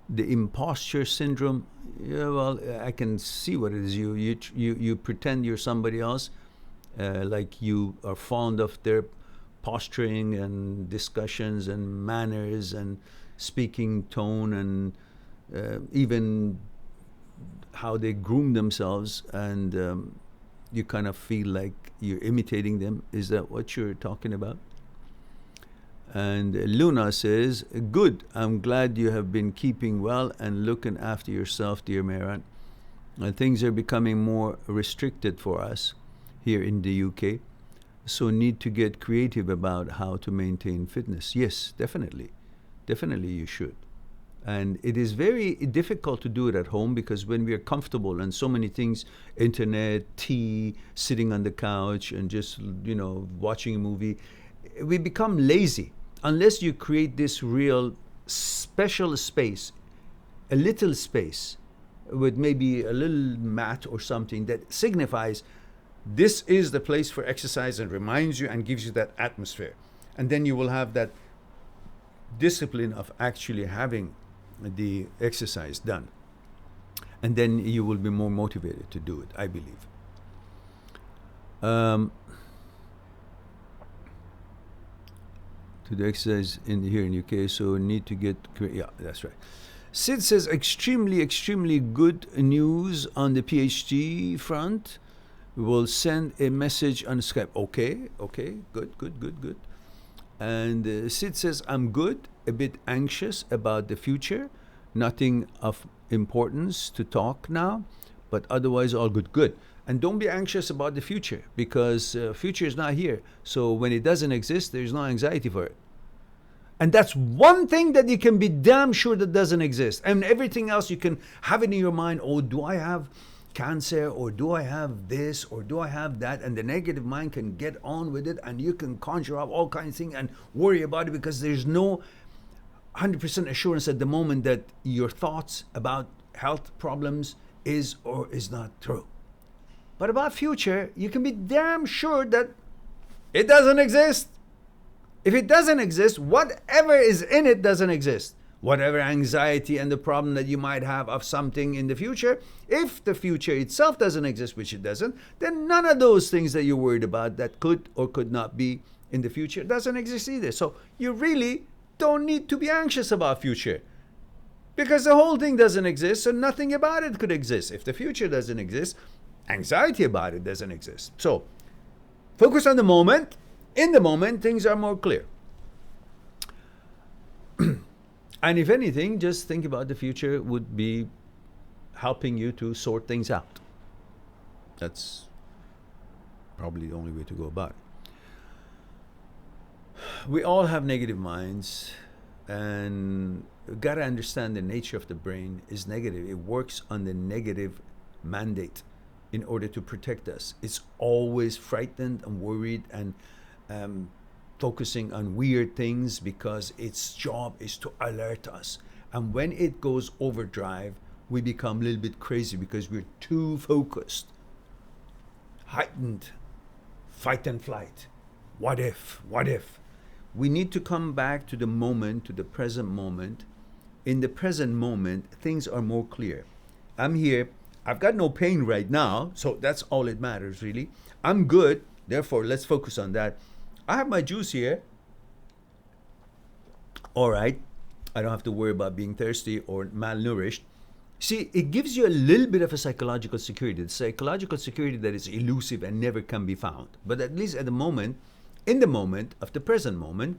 A: the imposter syndrome? Yeah, well, I can see what it is. You pretend you're somebody else, like you are fond of their posturing and discussions and manners and speaking tone and even how they groom themselves, and you kind of feel like you're imitating them. Is that what you're talking about? And Luna says, good, I'm glad you have been keeping well and looking after yourself, dear Meran. Things are becoming more restricted for us here in the UK, so need to get creative about how to maintain fitness. Yes, definitely. Definitely you should. And it is very difficult to do it at home, because when we are comfortable and so many things, internet, tea, sitting on the couch and just, watching a movie, we become lazy. Unless you create this real special space, a little space with maybe a little mat or something that signifies this is the place for exercise and reminds you and gives you that atmosphere. And then you will have that discipline of actually having the exercise done. And then you will be more motivated to do it, I believe. To the exercise here in UK, so need to get, yeah, that's right. Sid says, extremely good news on the PhD front. We will send a message on Skype. Okay, good. And Sid says, I'm good, a bit anxious about the future. Nothing of importance to talk now, but otherwise all good. And don't be anxious about the future, because future is not here. So when it doesn't exist, there's no anxiety for it. And that's one thing that you can be damn sure that doesn't exist. And everything else you can have it in your mind. Oh, do I have cancer, or do I have this, or do I have that? And the negative mind can get on with it, and you can conjure up all kinds of things and worry about it, because there's no 100% assurance at the moment that your thoughts about health problems is or is not true. But about future, you can be damn sure that it doesn't exist. If it doesn't exist, whatever is in it doesn't exist. Whatever anxiety and the problem that you might have of something in the future, if the future itself doesn't exist, which it doesn't, then none of those things that you're worried about that could or could not be in the future doesn't exist either. So you really don't need to be anxious about future, because the whole thing doesn't exist, so nothing about it could exist. If the future doesn't exist, anxiety about it doesn't exist. So focus on the moment. In the moment, things are more clear. And if anything, just think about the future would be helping you to sort things out. That's probably the only way to go about it. We all have negative minds, and you got to understand the nature of the brain is negative. It works on the negative mandate in order to protect us. It's always frightened and worried and focusing on weird things, because its job is to alert us. And when it goes overdrive, we become a little bit crazy, because we're too focused. Heightened fight and flight. What if? We need to come back to the moment, to the present moment. In the present moment, things are more clear. I'm here. I've got no pain right now, so that's all it matters, really. I'm good. Therefore, let's focus on that. I have my juice here. All right. I don't have to worry about being thirsty or malnourished. See, it gives you a little bit of a psychological security. The psychological security that is elusive and never can be found. But at least at the moment, in the moment of the present moment,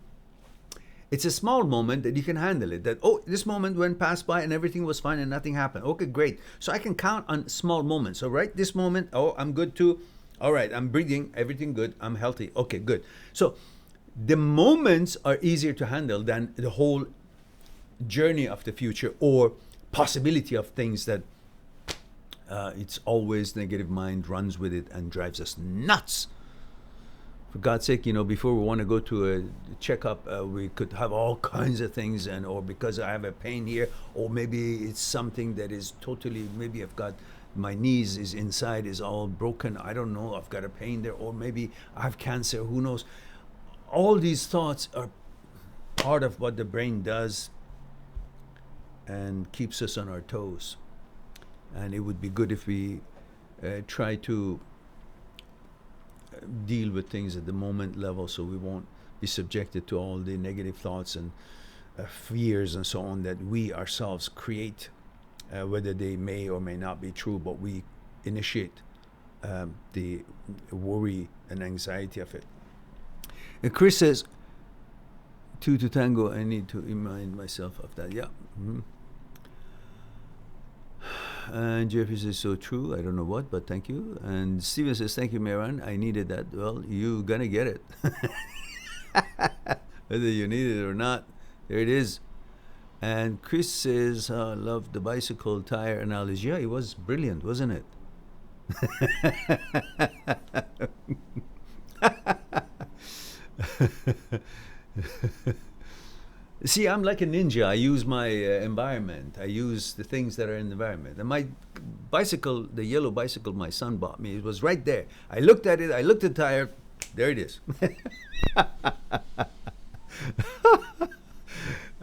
A: it's a small moment that you can handle it. That, oh, this moment went past by and everything was fine and nothing happened. Okay, great. So I can count on small moments. All right, this moment, oh, I'm good too. All right, I'm breathing, everything good, I'm healthy. Okay, good. So the moments are easier to handle than the whole journey of the future or possibility of things that it's always negative mind runs with it and drives us nuts. For God's sake, before we want to go to a checkup, we could have all kinds of things, or because I have a pain here, or maybe it's something that is totally, maybe I've got my knees is inside is all broken. I don't know. I've got a pain there, or maybe I have cancer. Who knows? All these thoughts are part of what the brain does and keeps us on our toes. And it would be good if we try to deal with things at the moment level, so we won't be subjected to all the negative thoughts and fears and so on that we ourselves create, whether they may or may not be true, but we initiate the worry and anxiety of it. And Chris says, two to tango, I need to remind myself of that. Yeah. Mm-hmm. And Jeffrey says, so true. I don't know what, but thank you. And Steven says, thank you, Meran. I needed that. Well, you're going to get it. Whether you need it or not, there it is. And Chris says, I love the bicycle tire analogy. Yeah, it was brilliant, wasn't it? See, I'm like a ninja. I use my environment. I use the things that are in the environment. And my bicycle, the yellow bicycle my son bought me, it was right there. I looked at it. I looked at the tire. There it is.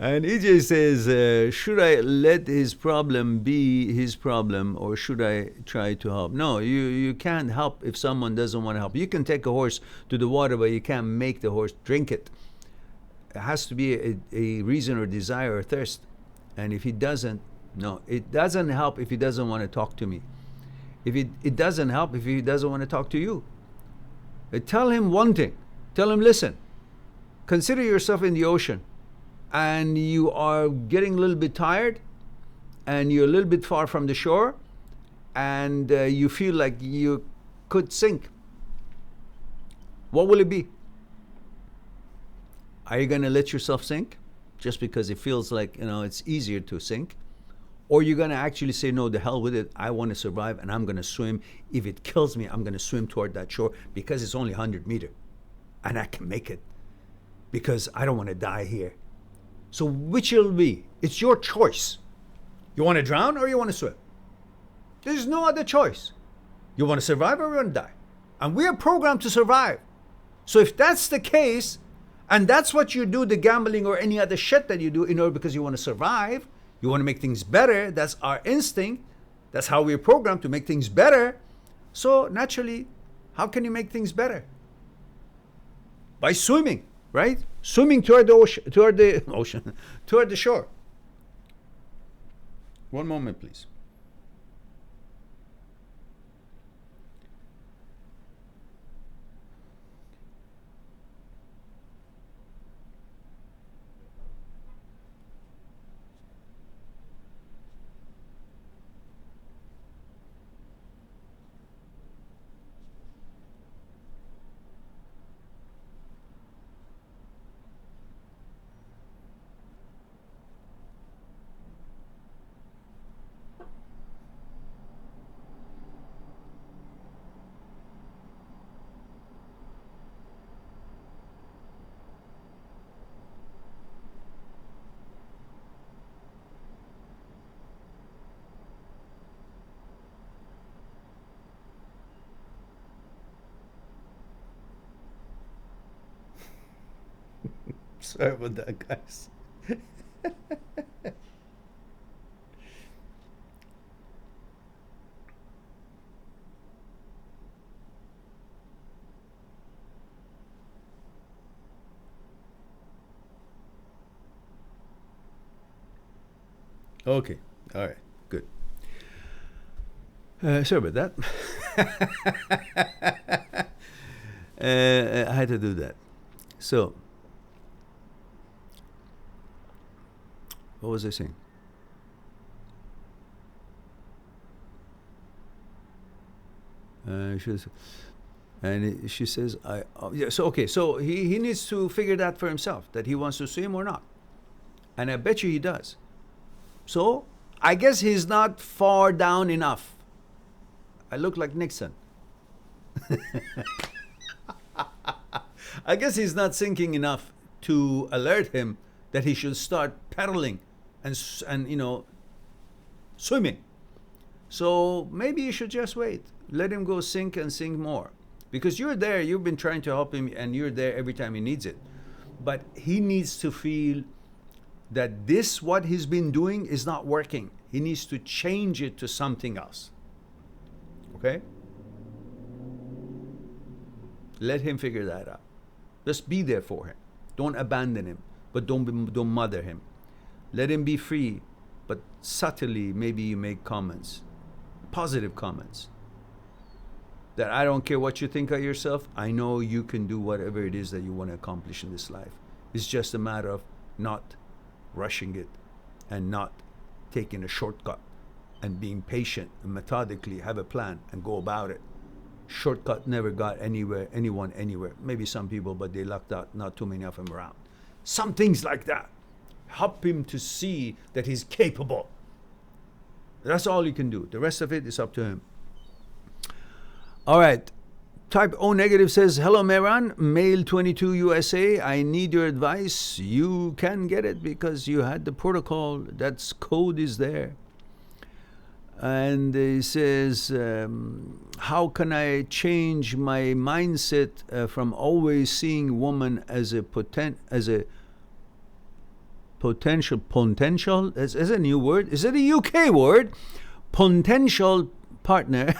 A: And EJ says, should I let his problem be his problem, or should I try to help? No, you can't help if someone doesn't want to help. You can take a horse to the water, but you can't make the horse drink it. It has to be a reason or desire or thirst. And if he doesn't, no, it doesn't help if he doesn't want to talk to me. It doesn't help if he doesn't want to talk to you. Tell him one thing. Tell him, listen, consider yourself in the ocean, and you are getting a little bit tired, and you're a little bit far from the shore, and you feel like you could sink. What will it be? Are you going to let yourself sink just because it feels like, it's easier to sink? Or you're going to actually say, no, the hell with it. I want to survive, and I'm going to swim. If it kills me, I'm going to swim toward that shore because it's only 100 meters, and I can make it because I don't want to die here. So which it'll be? It's your choice. You want to drown or you want to swim? There's no other choice. You want to survive or you want to die? And we are programmed to survive. So if that's the case, and that's what you do, the gambling or any other shit that you do in order because you want to survive, you want to make things better, that's our instinct, that's how we're programmed to make things better. So naturally, how can you make things better? By swimming, right? Swimming toward the ocean, toward the shore. One moment, please. Sorry about that, guys. Okay. All right. Good. Sorry about that. I had to do that. So, what was I saying? She says, yeah, so okay, so he needs to figure that for himself, that he wants to swim or not. And I bet you he does. So, I guess he's not far down enough. I look like Nixon. I guess he's not sinking enough to alert him that he should start paddling and swimming. So maybe you should just wait. Let him go sink and sink more. Because you're there, you've been trying to help him, and you're there every time he needs it. But he needs to feel that what he's been doing is not working. He needs to change it to something else. Okay? Let him figure that out. Just be there for him. Don't abandon him, but don't mother him. Let him be free, but subtly maybe you make comments, positive comments. That I don't care what you think of yourself. I know you can do whatever it is that you want to accomplish in this life. It's just a matter of not rushing it and not taking a shortcut and being patient and methodically have a plan and go about it. Shortcut never got anyone anywhere. Maybe some people, but they lucked out, not too many of them around. Some things like that. Help him to see that he's capable. That's all you can do. The rest of it is up to him. All right. Type O negative says, hello, Mehran, male 22 USA. I need your advice. You can get it because you had the protocol. That's code is there. And he says, how can I change my mindset from always seeing woman as a potential? Is a new word? Is it a UK word? Potential partner.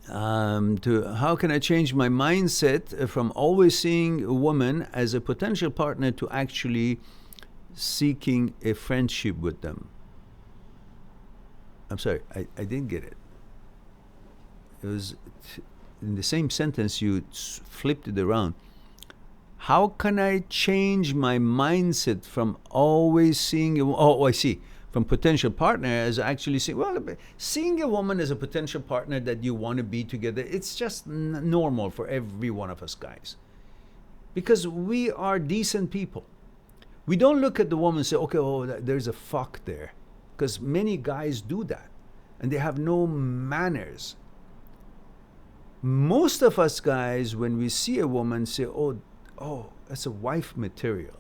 A: How can I change my mindset from always seeing a woman as a potential partner to actually seeking a friendship with them? I'm sorry, I didn't get it. It was in the same sentence, you flipped it around. How can I change my mindset from always seeing I see, from potential partner as actually seeing a woman as a potential partner that you want to be together, it's just normal for every one of us guys. Because we are decent people. We don't look at the woman and say, okay, there's a fuck there. Because many guys do that. And they have no manners. Most of us guys, when we see a woman, say, oh, that's a wife material.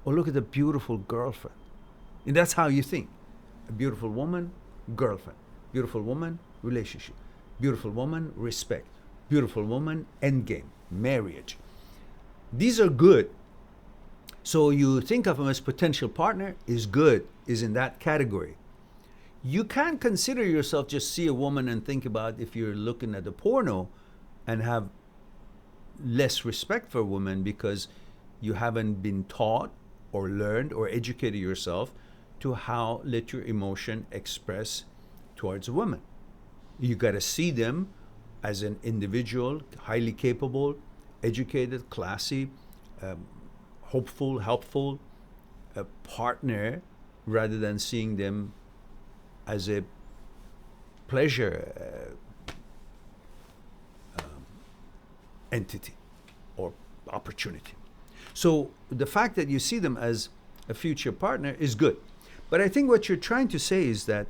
A: Oh, look at the beautiful girlfriend. And that's how you think. A beautiful woman, girlfriend. Beautiful woman, relationship. Beautiful woman, respect. Beautiful woman, endgame, marriage. These are good. So you think of them as potential partner is good, is in that category. You can't consider yourself just see a woman and think about if you're looking at the porno and have less respect for women because you haven't been taught or learned or educated yourself to how let your emotion express towards a woman. You got to see them as an individual, highly capable, educated, classy, hopeful, helpful, a partner, rather than seeing them as a pleasure entity or opportunity. So the fact that you see them as a future partner is good. But I think what you're trying to say is that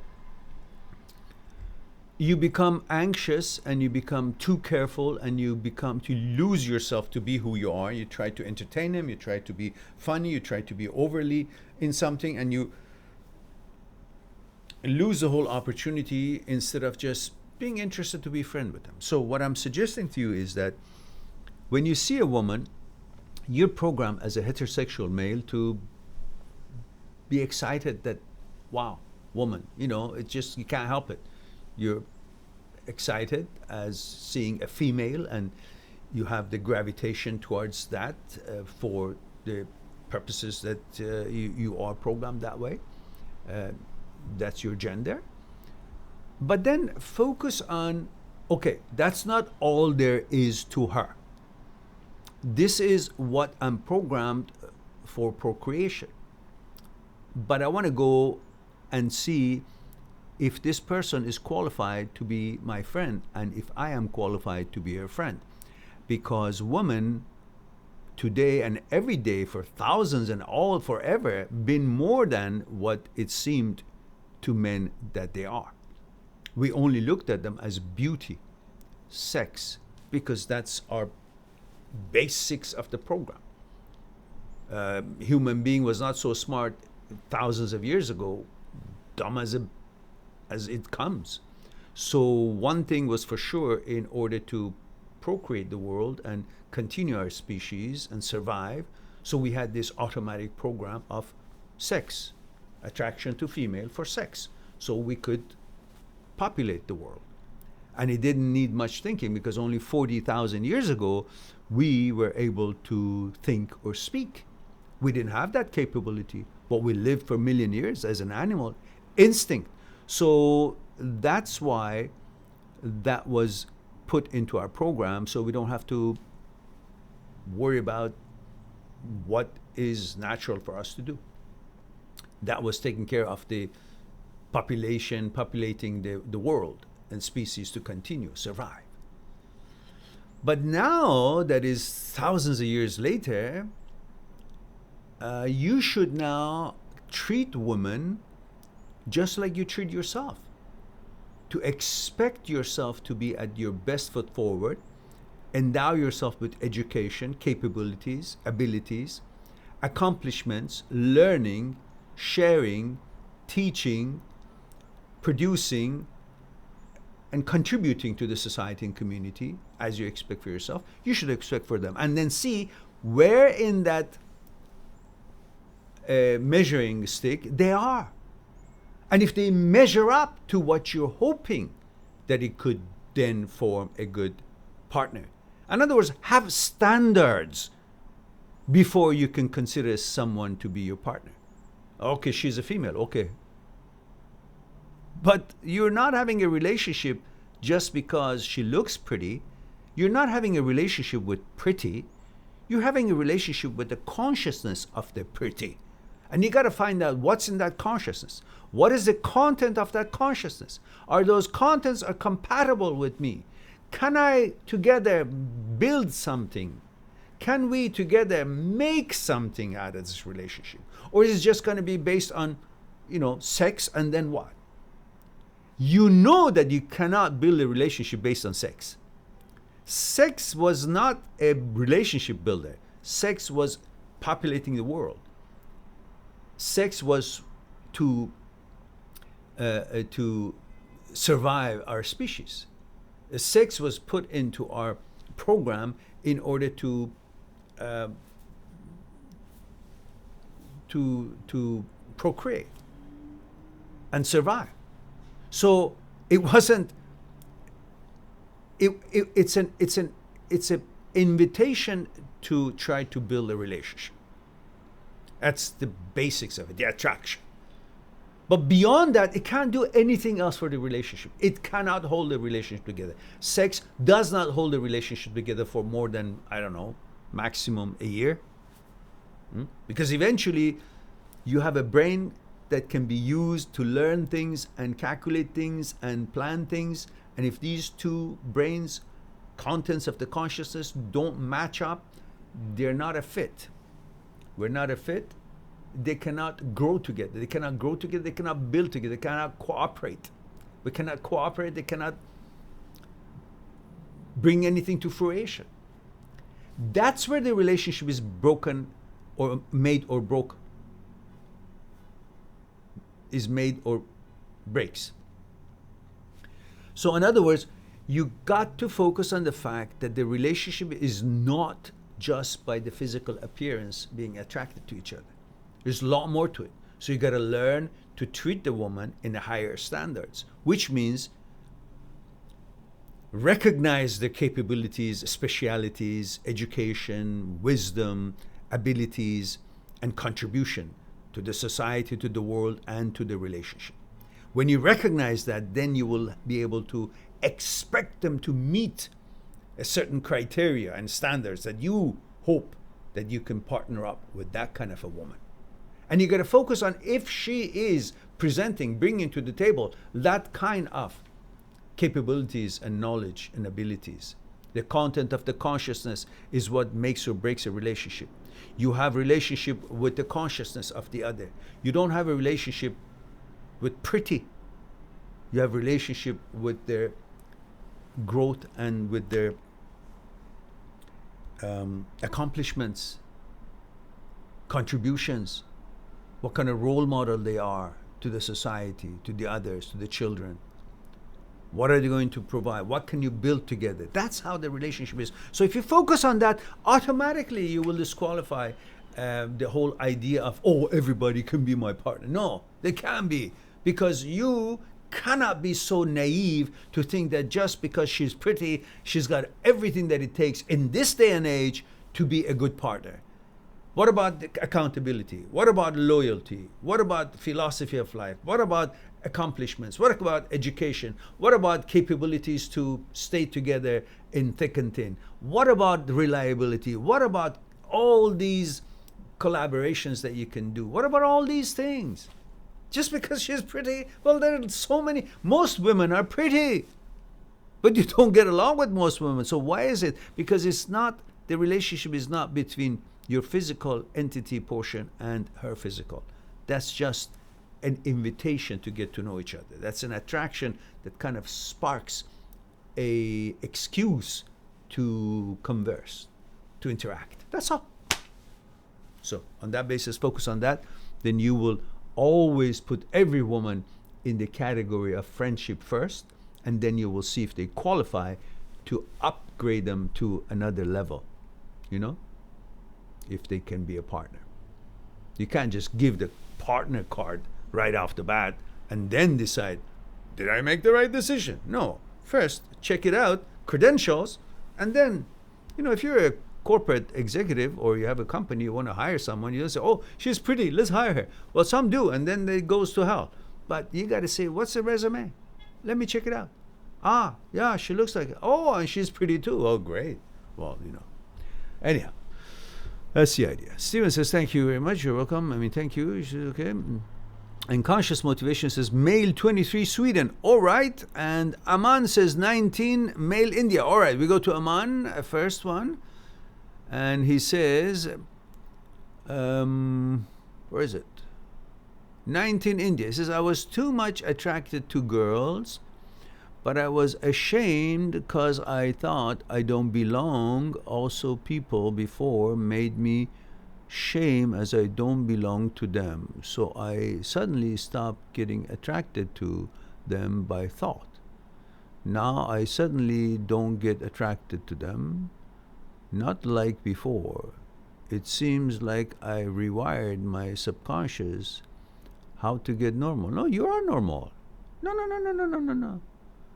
A: you become anxious and you become too careful and you become to lose yourself to be who you are. You try to entertain them, you try to be funny, you try to be overly in something, and you lose the whole opportunity instead of just being interested to be friend with them. So what I'm suggesting to you is that when you see a woman, you're programmed as a heterosexual male to be excited that, wow, woman, it's just, you can't help it. You're excited as seeing a female and you have the gravitation towards that for the purposes that you are programmed that way. That's your gender. But then focus on, okay, that's not all there is to her. This is what I'm programmed for procreation. But I want to go and see if this person is qualified to be my friend and if I am qualified to be her friend. Because women today and every day for thousands and all forever been more than what it seemed to men that they are. We only looked at them as beauty, sex, because that's our basics of the program. Human being was not so smart thousands of years ago, dumb as it comes. So one thing was for sure, in order to procreate the world and continue our species and survive, so we had this automatic program of sex, attraction to female for sex, so we could populate the world. And it didn't need much thinking because only 40,000 years ago, we were able to think or speak. We didn't have that capability, but we lived for a million years as an animal. Instinct. So that's why that was put into our program, so we don't have to worry about what is natural for us to do. That was taking care of the populating the world and species to continue, survive. But now that is thousands of years later, you should now treat women just like you treat yourself. To expect yourself to be at your best foot forward, endow yourself with education, capabilities, abilities, accomplishments, learning, sharing, teaching, producing, and contributing to the society and community as you expect for yourself, you should expect for them. And then see where in that measuring stick they are. And if they measure up to what you're hoping, that it could then form a good partner. In other words, have standards before you can consider someone to be your partner. Okay, she's a female, okay. But you're not having a relationship just because she looks pretty. You're not having a relationship with pretty. You're having a relationship with the consciousness of the pretty. And you got to find out what's in that consciousness. What is the content of that consciousness? Are those contents are compatible with me? Can I together build something? Can we together make something out of this relationship? Or is it just going to be based on, sex and then what? You know that you cannot build a relationship based on sex. Sex was not a relationship builder. Sex was populating the world. Sex was to survive our species. Sex was put into our program in order to procreate and survive. So it wasn't. It's an invitation to try to build a relationship. That's the basics of it, the attraction. But beyond that, it can't do anything else for the relationship. It cannot hold the relationship together. Sex does not hold the relationship together for more than, maximum a year. Because eventually, you have a brain that can be used to learn things and calculate things and plan things. And if these two brains, contents of the consciousness, don't match up, they're not a fit. We're not a fit. They cannot grow together. They cannot grow together. They cannot build together. They cannot cooperate. We cannot cooperate. They cannot bring anything to fruition. That's where the relationship is broken or made or broke. Is made or breaks. So in other words, you got to focus on the fact that the relationship is not just by the physical appearance being attracted to each other. There's a lot more to it. So you got to learn to treat the woman in the higher standards, which means recognize their capabilities, specialities, education, wisdom, abilities, and contribution to the society, to the world, and to the relationship. When you recognize that, then you will be able to expect them to meet a certain criteria and standards that you hope that you can partner up with that kind of a woman. And you got to focus on if she is presenting, bringing to the table that kind of capabilities and knowledge and abilities. The content of the consciousness is what makes or breaks a relationship. You have relationship with the consciousness of the other. You don't have a relationship with pretty. You have relationship with their growth and with their accomplishments, contributions, what kind of role model they are to the society, to the others, to the children. What are they going to provide? What can you build together? That's how the relationship is. So if you focus on that, automatically you will disqualify the whole idea of, everybody can be my partner. No, they can't be, because you cannot be so naive to think that just because she's pretty, she's got everything that it takes in this day and age to be a good partner. What about accountability? What about loyalty? What about philosophy of life? What about accomplishments? What about education? What about capabilities to stay together in thick and thin? What about reliability? What about all these collaborations that you can do? What about all these things? Just because she's pretty? Well, there are so many. Most women are pretty, but you don't get along with most women. So why is it? Because it's not, the relationship is not between your physical entity portion and her physical. That's just an invitation to get to know each other. That's an attraction that kind of sparks a excuse to converse, to interact. That's all. So on that basis, focus on that. Then you will always put every woman in the category of friendship first, and then you will see if they qualify to upgrade them to another level, you know, if they can be a partner. You can't just give the partner card right off the bat and then decide, did I make the right decision? No. First, check it out, credentials, and then, you know, if you're a corporate executive or you have a company, you want to hire someone, you don't say, oh, she's pretty, let's hire her. Well, some do, and then it goes to hell. But you got to say, what's the resume? Let me check it out. Ah, yeah, she looks like it. Oh, and she's pretty too. Oh, great. Well, you know. Anyhow, that's the idea. Steven says, thank you very much. You're welcome. I mean, thank you. Okay. And Conscious Motivation says, male 23, Sweden. All right. And Aman says, 19, male India. All right. We go to Aman, first one. And he says, where is it? 19, India. He says, I was too much attracted to girls, but I was ashamed because I thought I don't belong. Also, people before made me shame as I don't belong to them. So I suddenly stopped getting attracted to them by thought. Now I suddenly don't get attracted to them, not like before. It seems like I rewired my subconscious how to get normal. No, you are normal. No.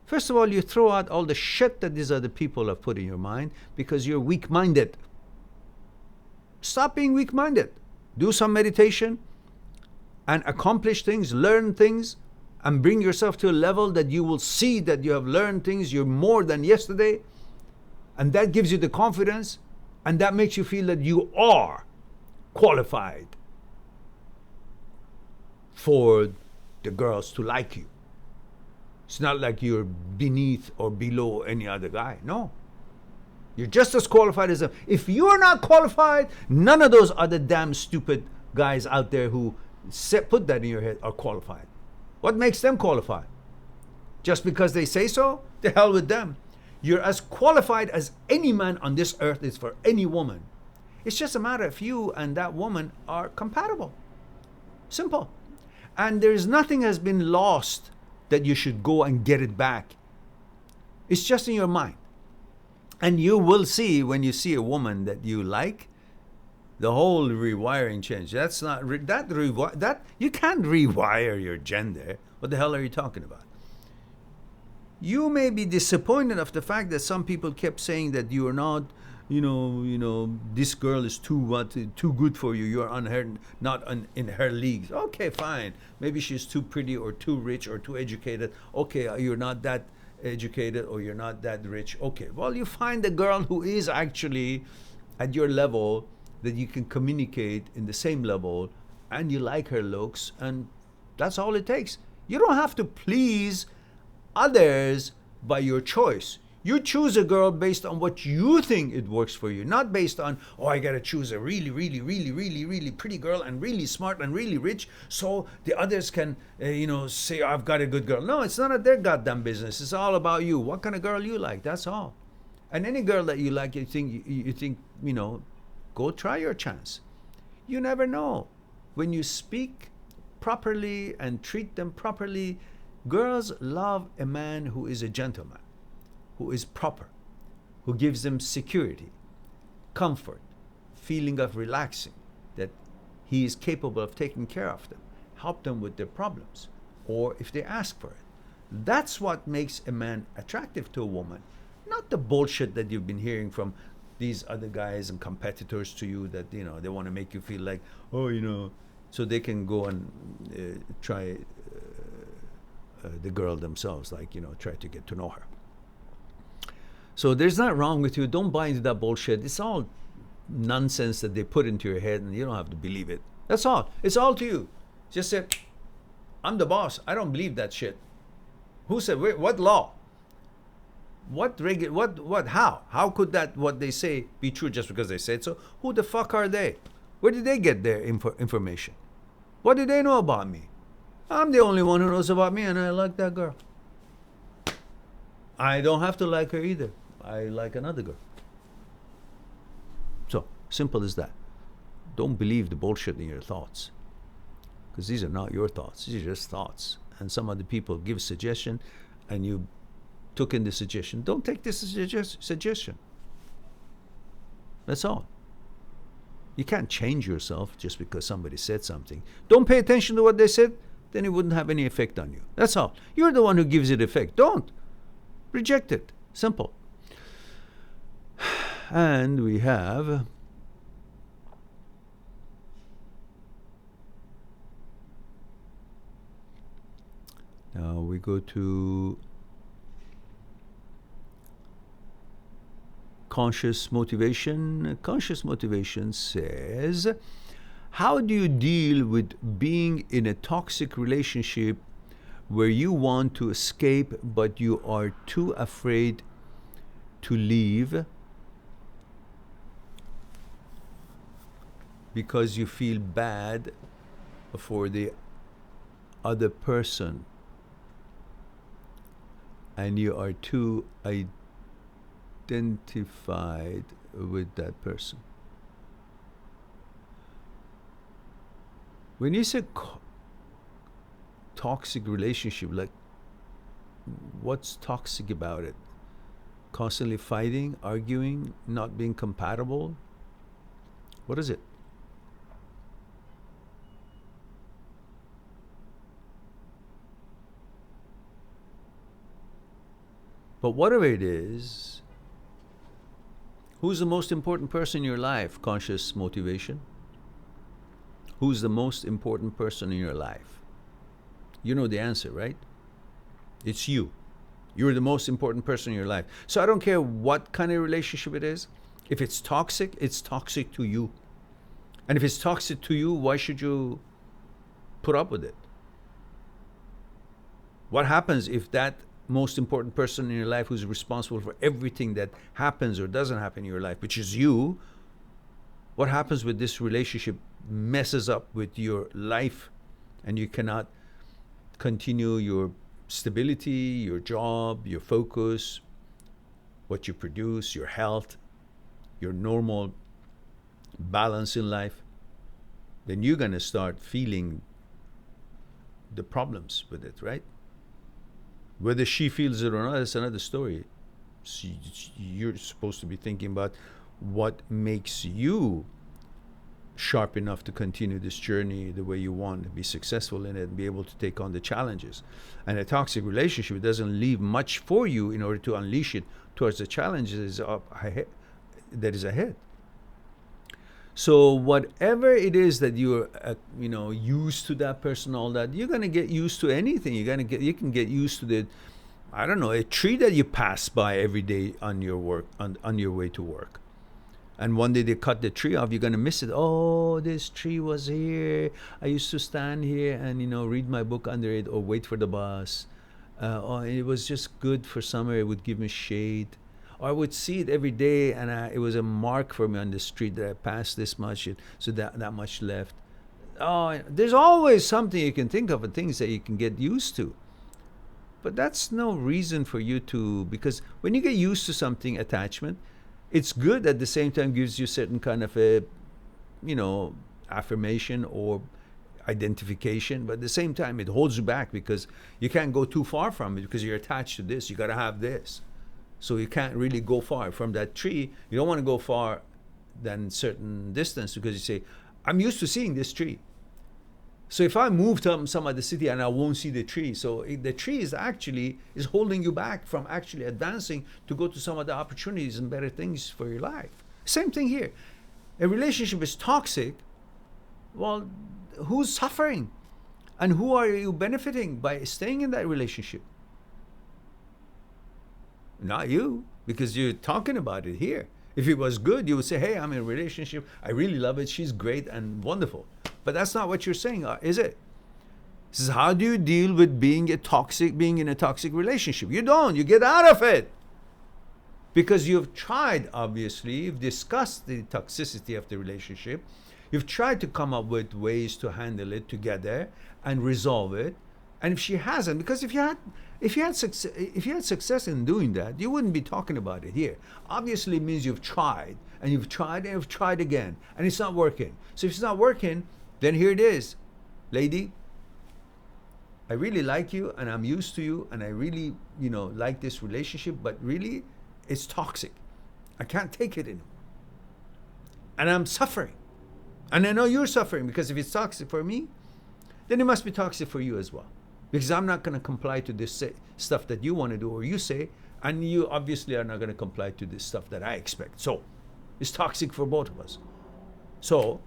A: First of all, you throw out all the shit that these other people have put in your mind because you're weak-minded. Stop being weak-minded. Do some meditation and accomplish things, learn things, and bring yourself to a level that you will see that you have learned things, you're more than yesterday, and that gives you the confidence, and that makes you feel that you are qualified for the girls to like you. It's not like you're beneath or below any other guy. No. You're just as qualified as them. If you're not qualified, none of those other damn stupid guys out there who put that in your head are qualified. What makes them qualified? Just because they say so? The hell with them. You're as qualified as any man on this earth is for any woman. It's just a matter if you and that woman are compatible. Simple. And there's nothing has been lost that you should go and get it back. It's just in your mind. And you will see when you see a woman that you like, the whole rewiring change. That's not that you can't rewire your gender. What the hell are you talking about? You may be disappointed of the fact that some people kept saying that you are not, this girl is too good for you. You are in her leagues. Okay, fine. Maybe she's too pretty or too rich or too educated. Okay, you're not that educated or you're not that rich. Okay, well, you find a girl who is actually at your level that you can communicate in the same level and you like her looks, and that's all it takes. You don't have to please others by your choice. You choose a girl based on what you think it works for you, not based on, oh, I got to choose a really, really, really, really, really pretty girl and really smart and really rich so the others can, say, I've got a good girl. No, it's none of their goddamn business. It's all about you. What kind of girl you like, that's all. And any girl that you like, you think, go try your chance. You never know. When you speak properly and treat them properly, girls love a man who is a gentleman, who is proper, who gives them security, comfort, feeling of relaxing, that he is capable of taking care of them, help them with their problems, or if they ask for it. That's what makes a man attractive to a woman, not the bullshit that you've been hearing from these other guys and competitors to you that, you know, they want to make you feel like, oh, you know, so they can go and try the girl themselves, like, you know, try to get to know her. So there's not wrong with you. Don't buy into that bullshit. It's all nonsense that they put into your head, and you don't have to believe it. That's all. It's all to you. Just say, I'm the boss. I don't believe that shit. Who said, what law? How could that, what they say, be true just because they said so? Who the fuck are they? Where did they get their information? What do they know about me? I'm the only one who knows about me, and I like that girl. I don't have to like her either. I like another girl. So, simple as that. Don't believe the bullshit in your thoughts. Because these are not your thoughts. These are just thoughts. And some other people give a suggestion, and you took in the suggestion. Don't take this as a suggestion. That's all. You can't change yourself just because somebody said something. Don't pay attention to what they said, then it wouldn't have any effect on you. That's all. You're the one who gives it effect. Don't. Reject it. Simple. And we have now we go to conscious motivation. Conscious motivation says, how do you deal with being in a toxic relationship where you want to escape but you are too afraid to leave because you feel bad for the other person and you are too identified with that person? When you say toxic relationship, like, what's toxic about it? Constantly fighting, arguing, not being compatible? What is it? But whatever it is, who's the most important person in your life? Conscious motivation. Who's the most important person in your life? You know the answer, right? It's you. You're the most important person in your life. So I don't care what kind of relationship it is. If it's toxic to you. And if it's toxic to you, why should you put up with it? What happens if that most important person in your life who's responsible for everything that happens or doesn't happen in your life, which is you, what happens with this relationship messes up with your life and you cannot continue your stability, your job, your focus, what you produce, your health, your normal balance in life, then you're going to start feeling the problems with it, right? Whether she feels it or not, that's another story. You're supposed to be thinking about what makes you sharp enough to continue this journey the way you want, to be successful in it and be able to take on the challenges. And a toxic relationship, it doesn't leave much for you in order to unleash it towards the challenges that is ahead. So whatever it is that you're used to that person, all that, you're gonna get used to anything. You can get used to a tree that you pass by every day on your work, on your way to work. And one day they cut the tree off, you're gonna miss it. Oh, this tree was here. I used to stand here and read my book under it or wait for the bus. It was just good for summer. It would give me shade. Or I would see it every day, and it was a mark for me on the street that I passed this much, so that much left. Oh, there's always something you can think of and things that you can get used to. But that's no reason for you to, because when you get used to something, attachment, it's good at the same time, gives you certain kind of a, affirmation or identification, but at the same time, it holds you back because you can't go too far from it because you're attached to this. You got to have this. So you can't really go far from that tree. You don't want to go far than certain distance because you say, I'm used to seeing this tree. So if I move to some other city and I won't see the tree, so the tree is actually is holding you back from actually advancing to go to some other opportunities and better things for your life. Same thing here. A relationship is toxic. Well, who's suffering? And who are you benefiting by staying in that relationship? Not you, because you're talking about it here. If it was good, you would say, hey, I'm in a relationship. I really love it. She's great and wonderful. But that's not what you're saying, is it? This is how do you deal with being in a toxic relationship? You don't. You get out of it. Because you've tried, obviously, you've discussed the toxicity of the relationship. You've tried to come up with ways to handle it together and resolve it. And if she hasn't, because if you had success in doing that, you wouldn't be talking about it here. Obviously, it means you've tried, and you've tried, and you've tried again, and it's not working. So if it's not working, then here it is, lady. I really like you, and I'm used to you, and I really, like this relationship, but really, it's toxic. I can't take it anymore, and I'm suffering, and I know you're suffering, because if it's toxic for me, then it must be toxic for you as well. Because I'm not going to comply to this stuff that you want to do or you say, and you obviously are not going to comply to this stuff that I expect. So, it's toxic for both of us. So,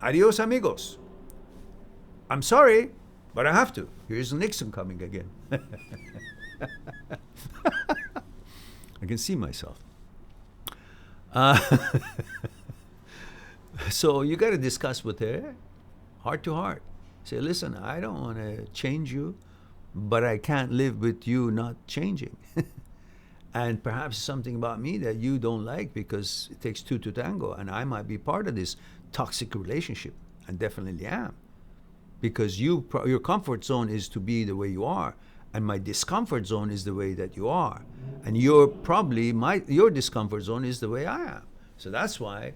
A: adios amigos. I'm sorry, but I have to. Here's Nixon coming again. I can see myself. So, you got to discuss with her, heart to heart. Say, listen, I don't want to change you, but I can't live with you not changing. And perhaps something about me that you don't like, because it takes two to tango, and I might be part of this toxic relationship, and definitely am. Because your comfort zone is to be the way you are, and my discomfort zone is the way that you are. And your discomfort zone is the way I am. So that's why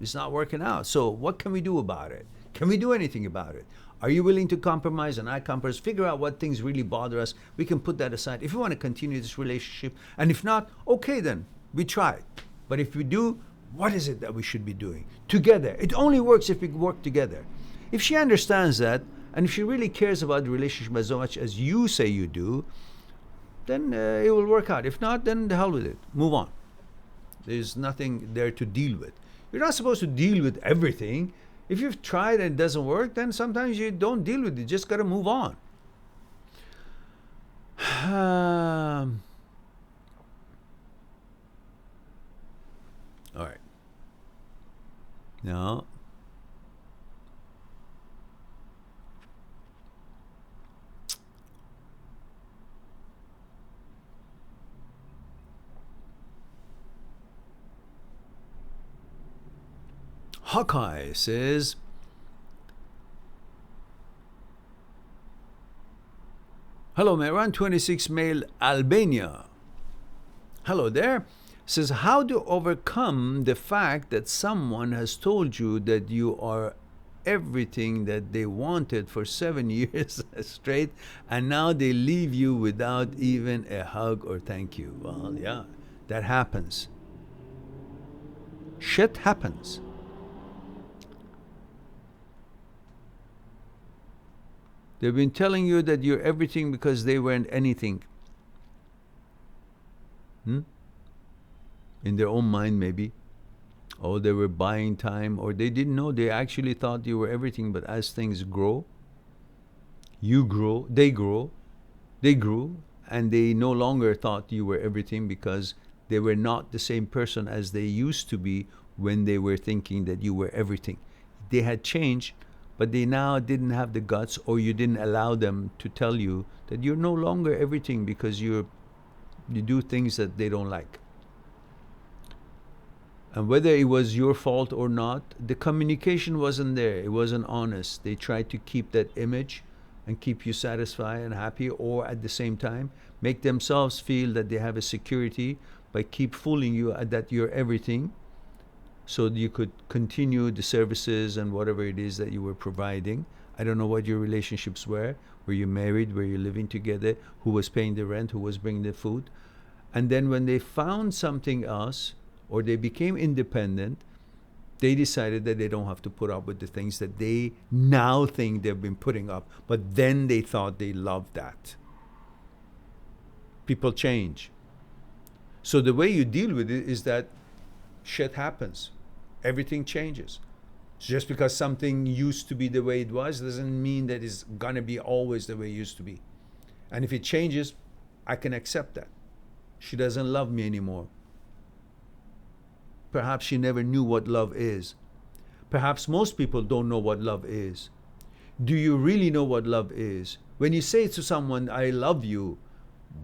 A: it's not working out. So what can we do about it? Can we do anything about it? Are you willing to compromise and I compromise? Figure out what things really bother us. We can put that aside. If you want to continue this relationship, and if not, okay then, we tried. But if we do, what is it that we should be doing? Together. It only works if we work together. If she understands that, and if she really cares about the relationship as much as you say you do, then it will work out. If not, then the hell with it. Move on. There's nothing there to deal with. You're not supposed to deal with everything. If you've tried and it doesn't work, then sometimes you don't deal with it. You just got to move on. All right. Now, Hawkeye says, hello, Mehran, 26 male, Albania. Hello there. Says, how to overcome the fact that someone has told you that you are everything that they wanted for 7 years straight, and now they leave you without even a hug or thank you. Well, yeah, that happens. Shit happens. They've been telling you that you're everything because they weren't anything. In their own mind, maybe. Or they were buying time, or they didn't know. They actually thought you were everything, but as things grow, you grow, they grew, and they no longer thought you were everything because they were not the same person as they used to be when they were thinking that you were everything. They had changed, but they now didn't have the guts, or you didn't allow them to tell you that you're no longer everything because you do things that they don't like. And whether it was your fault or not, the communication wasn't there. It wasn't honest. They tried to keep that image and keep you satisfied and happy, or at the same time make themselves feel that they have a security by keep fooling you that you're everything, so you could continue the services and whatever it is that you were providing. I don't know what your relationships were. Were you married? Were you living together? Who was paying the rent? Who was bringing the food? And then when they found something else, or they became independent, They decided that they don't have to put up with the things that they now think they've been putting up, but then they thought they loved that. People change. So the way you deal with it is that shit happens. Everything changes. Just because something used to be the way it was doesn't mean that it's going to be always the way it used to be. And if it changes, I can accept that. She doesn't love me anymore. Perhaps she never knew what love is. Perhaps most people don't know what love is. Do you really know what love is? When you say to someone, I love you,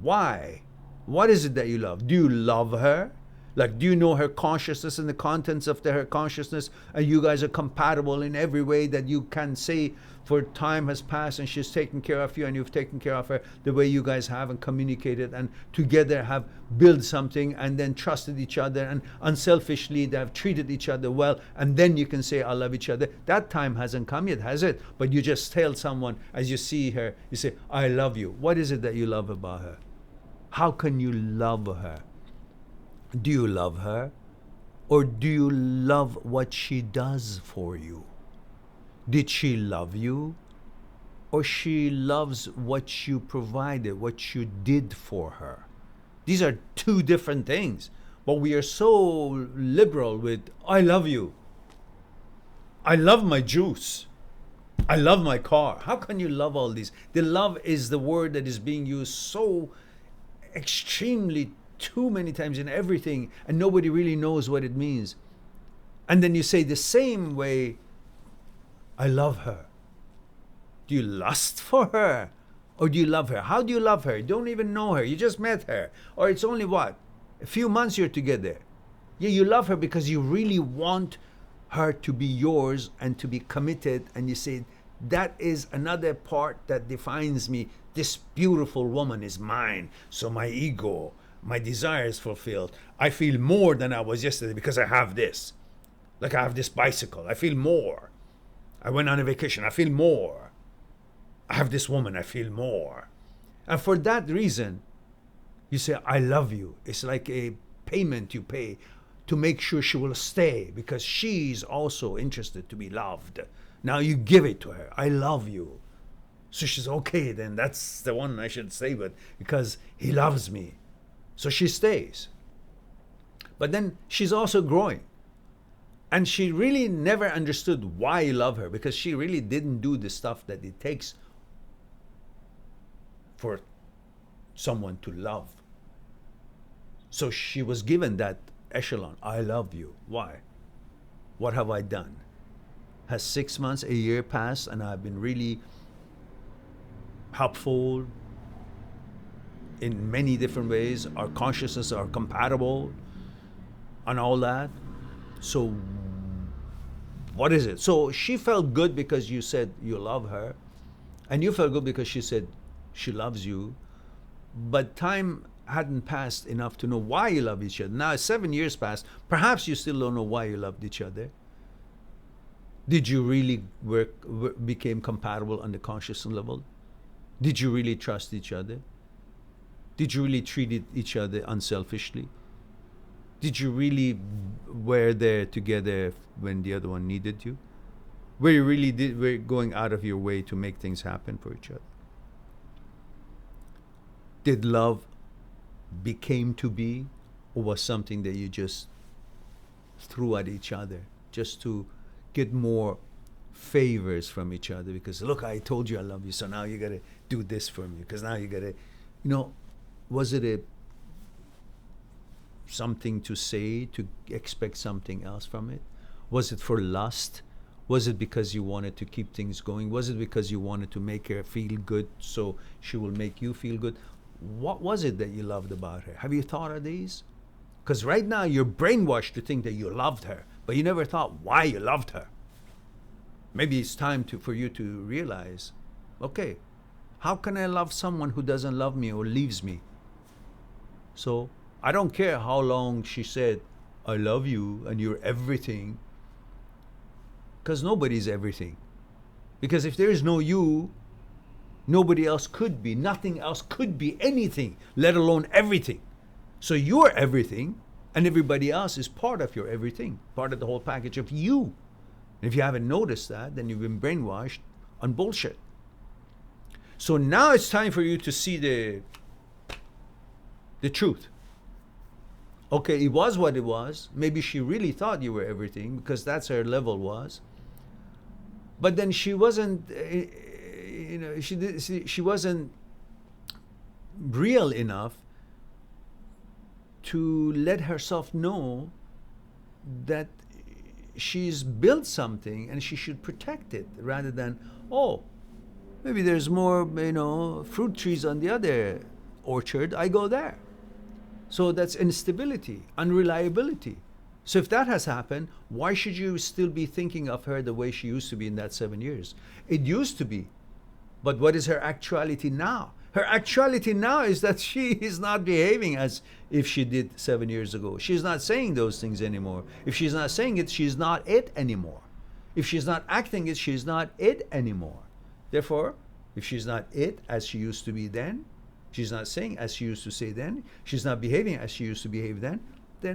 A: why? What is it that you love? Do you love her? Like, do you know her consciousness and the contents of her consciousness? And you guys are compatible in every way that you can say, for time has passed and she's taken care of you and you've taken care of her the way you guys have and communicated and together have built something and then trusted each other and unselfishly they have treated each other well, and then you can say, I love each other. That time hasn't come yet, has it? But you just tell someone as you see her, you say, I love you. What is it that you love about her? How can you love her? Do you love her? Or do you love what she does for you? Did she love you? Or she loves what you provided, what you did for her? These are two different things. But we are so liberal with, I love you. I love my juice. I love my car. How can you love all these? The love is the word that is being used so extremely too many times in everything, and nobody really knows what it means. And then you say the same way, I love her. Do you lust for her? Or do you love her? How do you love her? You don't even know her. You just met her. Or it's only what? A few months you're together. Yeah, you love her because you really want her to be yours and to be committed. And you say, that is another part that defines me. This beautiful woman is mine. So my ego, my desire is fulfilled. I feel more than I was yesterday because I have this. Like I have this bicycle. I feel more. I went on a vacation. I feel more. I have this woman. I feel more. And for that reason, you say, I love you. It's like a payment you pay to make sure she will stay because she's also interested to be loved. Now you give it to her. I love you. So she's okay, then that's the one I should stay with because he loves me. So she stays. But then she's also growing. And she really never understood why you love her because she really didn't do the stuff that it takes for someone to love. So she was given that echelon. I love you. Why? What have I done? Has 6 months, a year passed and I've been really helpful in many different ways. Our consciousness are compatible and all that. So what is it? So she felt good because you said you love her, and you felt good because she said she loves you, but time hadn't passed enough to know why you love each other. Now 7 years passed. Perhaps you still don't know why you loved each other. Did you really became compatible on the conscious level? Did you really trust each other? Did you really treat each other unselfishly? Did you really were there together when the other one needed you? Were you really were going out of your way to make things happen for each other? Did love became to be, or was something that you just threw at each other just to get more favors from each other? Because look, I told you I love you, so now you got to do this for me. Because now you got to, was it something to say to expect something else from it? Was it for lust? Was it because you wanted to keep things going? Was it because you wanted to make her feel good so she will make you feel good? What was it that you loved about her? Have you thought of these? Because right now you're brainwashed to think that you loved her, but you never thought why you loved her. Maybe it's time for you to realize, okay, how can I love someone who doesn't love me or leaves me? So I don't care how long she said, I love you and you're everything. Because nobody's everything. Because if there is no you, nobody else could be. Nothing else could be anything, let alone everything. So you're everything And everybody else is part of your everything, part of the whole package of you. And if you haven't noticed that, then you've been brainwashed on bullshit. So now it's time for you to see the truth. Okay, it was what it was. Maybe she really thought you were everything because that's her level was. But then she wasn't, she wasn't real enough to let herself know that she's built something and she should protect it rather than, oh, maybe there's more, fruit trees on the other orchard, I go there. So that's instability, unreliability. So if that has happened, why should you still be thinking of her the way she used to be in that 7 years? It used to be. But what is her actuality now? Her actuality now is that she is not behaving as if she did 7 years ago. She's not saying those things anymore. If she's not saying it, she's not it anymore. If she's not acting it, she's not it anymore. Therefore, if she's not it as she used to be then, she's not saying as she used to say then, she's not behaving as she used to behave then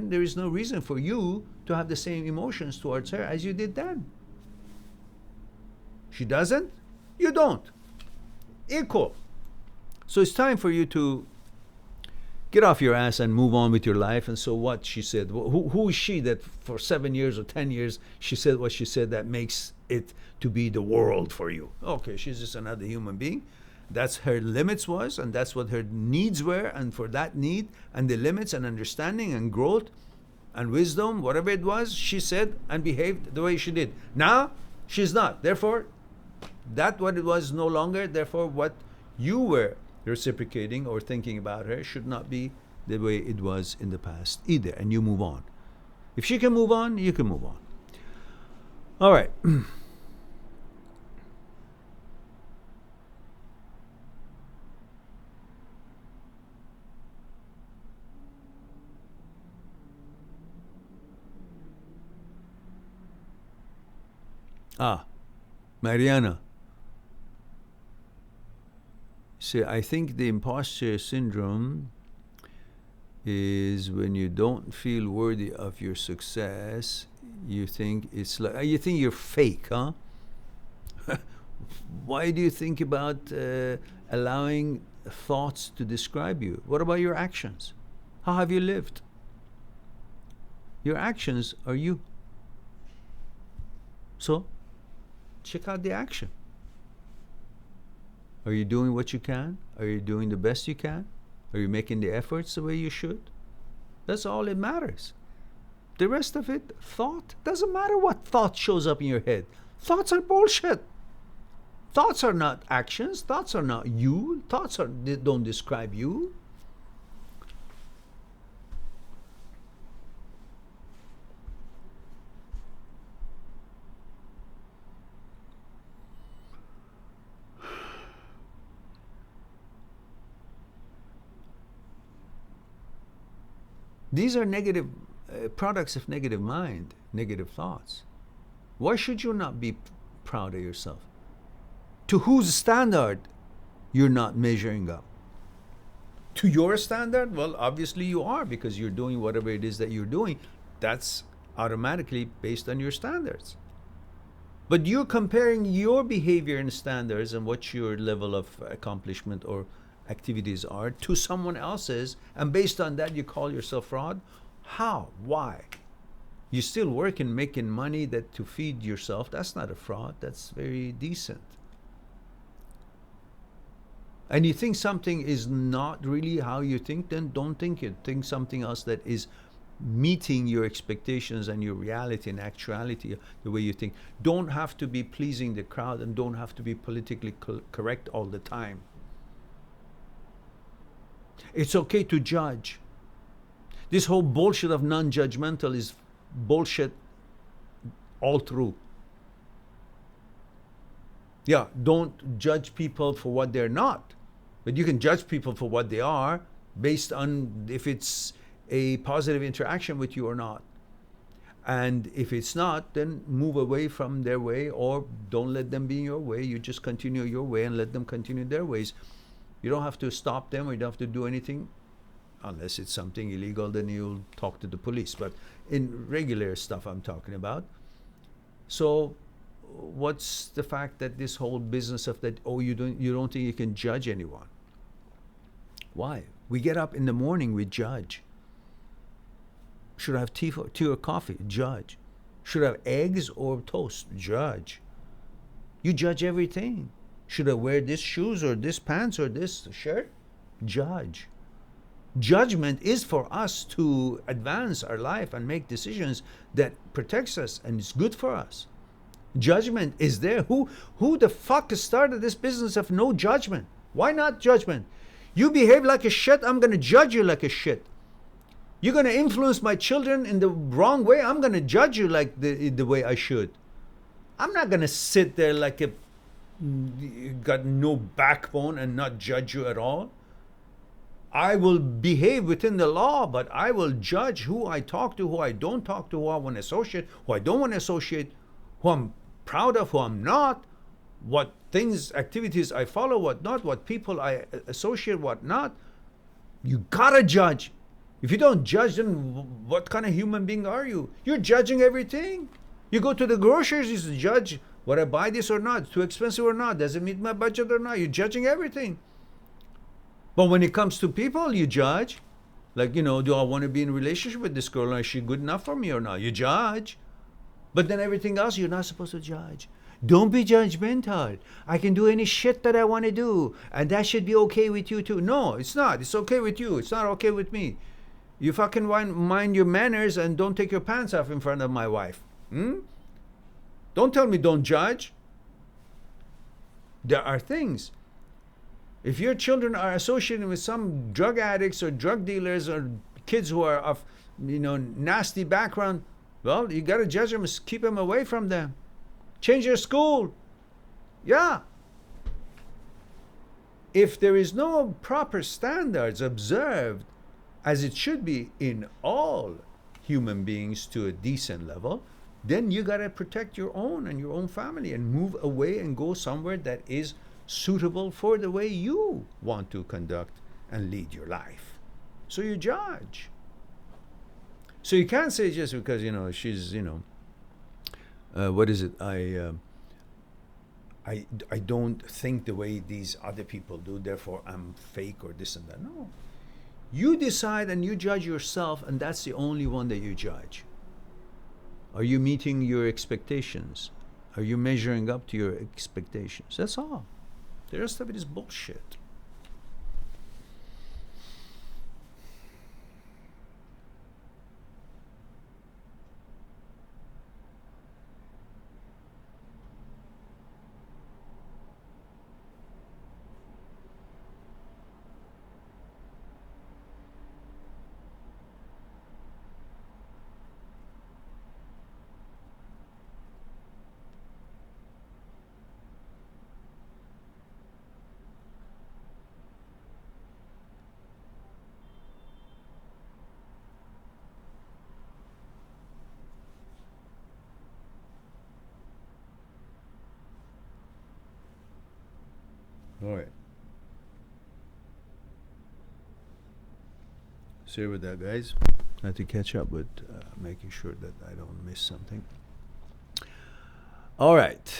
A: there is no reason for you to have the same emotions towards her as you did then. She doesn't, you don't. Equal. So it's time for you to get off your ass and move on with your life. And so what she said, who is she that for 7 years or 10 years she said what she said that makes it to be the world for you? Okay, she's just another human being. That's her limits was, and that's what her needs were, and for that need and the limits and understanding and growth and wisdom, whatever it was, she said and behaved the way she did. Now she's not. Therefore, that what it was no longer. Therefore, what you were reciprocating or thinking about her should not be the way it was in the past either, and you move on. If she can move on, you can move on. All right. Mariana. See, I think the imposter syndrome is when you don't feel worthy of your success, you think it's like, you think you're fake, huh? Why do you think about allowing thoughts to describe you? What about your actions? How have you lived? Your actions are you. So, check out the action. Are you doing what you can? Are you doing the best you can? Are you making the efforts the way you should? That's all that matters. The rest of it, thought, doesn't matter what thought shows up in your head. Thoughts are bullshit. Thoughts are not actions. Thoughts are not you. They don't describe you. These are negative products of negative mind, negative thoughts. Why should you not be proud of yourself? To whose standard you're not measuring up? To your standard? Well, obviously you are, because you're doing whatever it is that you're doing. That's automatically based on your standards. But you're comparing your behavior and standards and what your level of accomplishment or activities are to someone else's, and based on that you call yourself fraud? How? Why? You still working, making money that to feed yourself. That's not a fraud. That's very decent. And you think something is not really how you think, then don't think it. Think something else that is meeting your expectations and your reality and actuality the way you think. Don't have to be pleasing the crowd, and don't have to be politically correct all the time. It's okay to judge. This whole bullshit of non-judgmental is bullshit all through. Yeah, don't judge people for what they're not. But you can judge people for what they are based on if it's a positive interaction with you or not. And if it's not, then move away from their way, or don't let them be in your way. You just continue your way and let them continue their ways. You don't have to stop them, or you don't have to do anything. unless it's something illegal, then you'll talk to the police. But in regular stuff I'm talking about. So what's the fact that this whole business of that, you don't think you can judge anyone? Why? We get up in the morning, we judge. Should I have tea or coffee? Judge. Should I have eggs or toast? Judge. You judge everything. Should I wear this shoes or this pants or this shirt? Judge. Judgment is for us to advance our life and make decisions that protects us and is good for us. Judgment is there. Who the fuck started this business of no judgment? Why not judgment? You behave like a shit, I'm going to judge you like a shit. You're going to influence my children in the wrong way, I'm going to judge you like the way I should. I'm not going to sit there like a got no backbone and not judge you at all. I will behave within the law, but I will judge who I talk to, who I don't talk to, who I want to associate, who I don't want to associate, who I'm proud of, who I'm not, what things, activities I follow, what not, what people I associate, what not. You gotta judge. If you don't judge, then what kind of human being are you? You're judging everything. You go to the groceries, you judge whether I buy this or not, too expensive or not, does it meet my budget or not? You're judging everything. But when it comes to people, you judge. Like, do I want to be in a relationship with this girl? Is she good enough for me or not? You judge. But then everything else, you're not supposed to judge. Don't be judgmental. I can do any shit that I want to do, and that should be okay with you too. No, it's not. It's okay with you. It's not okay with me. You fucking mind your manners and don't take your pants off in front of my wife. Don't tell me don't judge. There are things. If your children are associated with some drug addicts or drug dealers or kids who are of, nasty background, well, you got to judge them, keep them away from them. Change your school. Yeah. If there is no proper standards observed as it should be in all human beings to a decent level, then you got to protect your own and your own family and move away and go somewhere that is suitable for the way you want to conduct and lead your life. So you judge. So you can't say just because, she's, what is it? I don't think the way these other people do, therefore I'm fake or this and that. No. You decide and you judge yourself, and that's the only one that you judge. Are you meeting your expectations? Are you measuring up to your expectations? That's all. The rest of it is bullshit. All right. Sorry with that, guys. I have to catch up with making sure that I don't miss something. All right.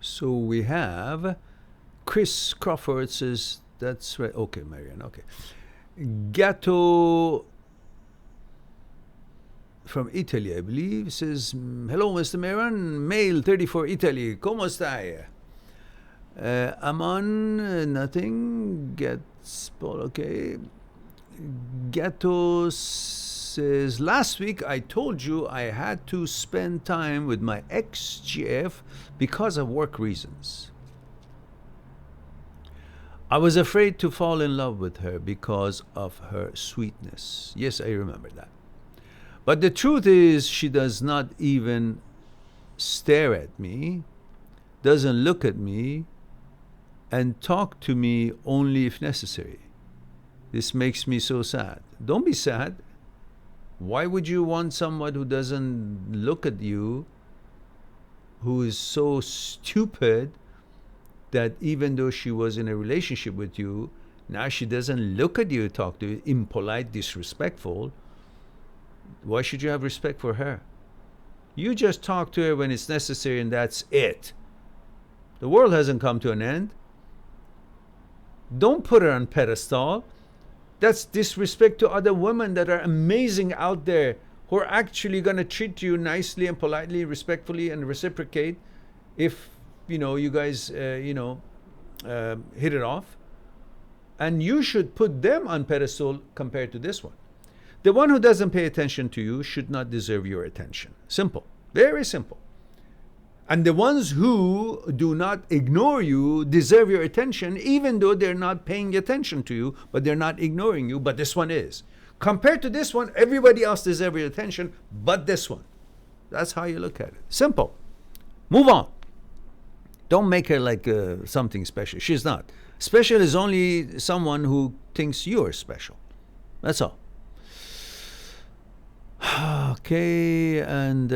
A: So we have Chris Crawford says, that's right. Okay, Marianne. Okay. Gatto from Italy, I believe, says, hello, Mr. Marianne. Male 34, Italy. Como stai? I'm on nothing. Okay. Gatto says, last week I told you I had to spend time with my ex-GF because of work reasons. I was afraid to fall in love with her because of her sweetness. Yes, I remember that. But the truth is, she does not even stare at me, doesn't look at me, and talk to me only if necessary. This makes me so sad. Don't be sad. Why would you want someone who doesn't look at you, who is so stupid that even though she was in a relationship with you, Now she doesn't look at you, talk to you, impolite, disrespectful. Why should you have respect for her? You just talk to her when it's necessary, and that's it. The world hasn't come to an end. Don't put her on pedestal. That's disrespect to other women that are amazing out there, who are actually going to treat you nicely and politely, respectfully, and reciprocate if you guys hit it off. And you should put them on pedestal compared to this one. The one who doesn't pay attention to you should not deserve your attention. Simple. Very simple. And the ones who do not ignore you deserve your attention, even though they're not paying attention to you, but they're not ignoring you, but this one is. Compared to this one, everybody else deserves your attention, but this one. That's how you look at it. Simple. Move on. Don't make her like something special. She's not. Special is only someone who thinks you're special. That's all. Okay, and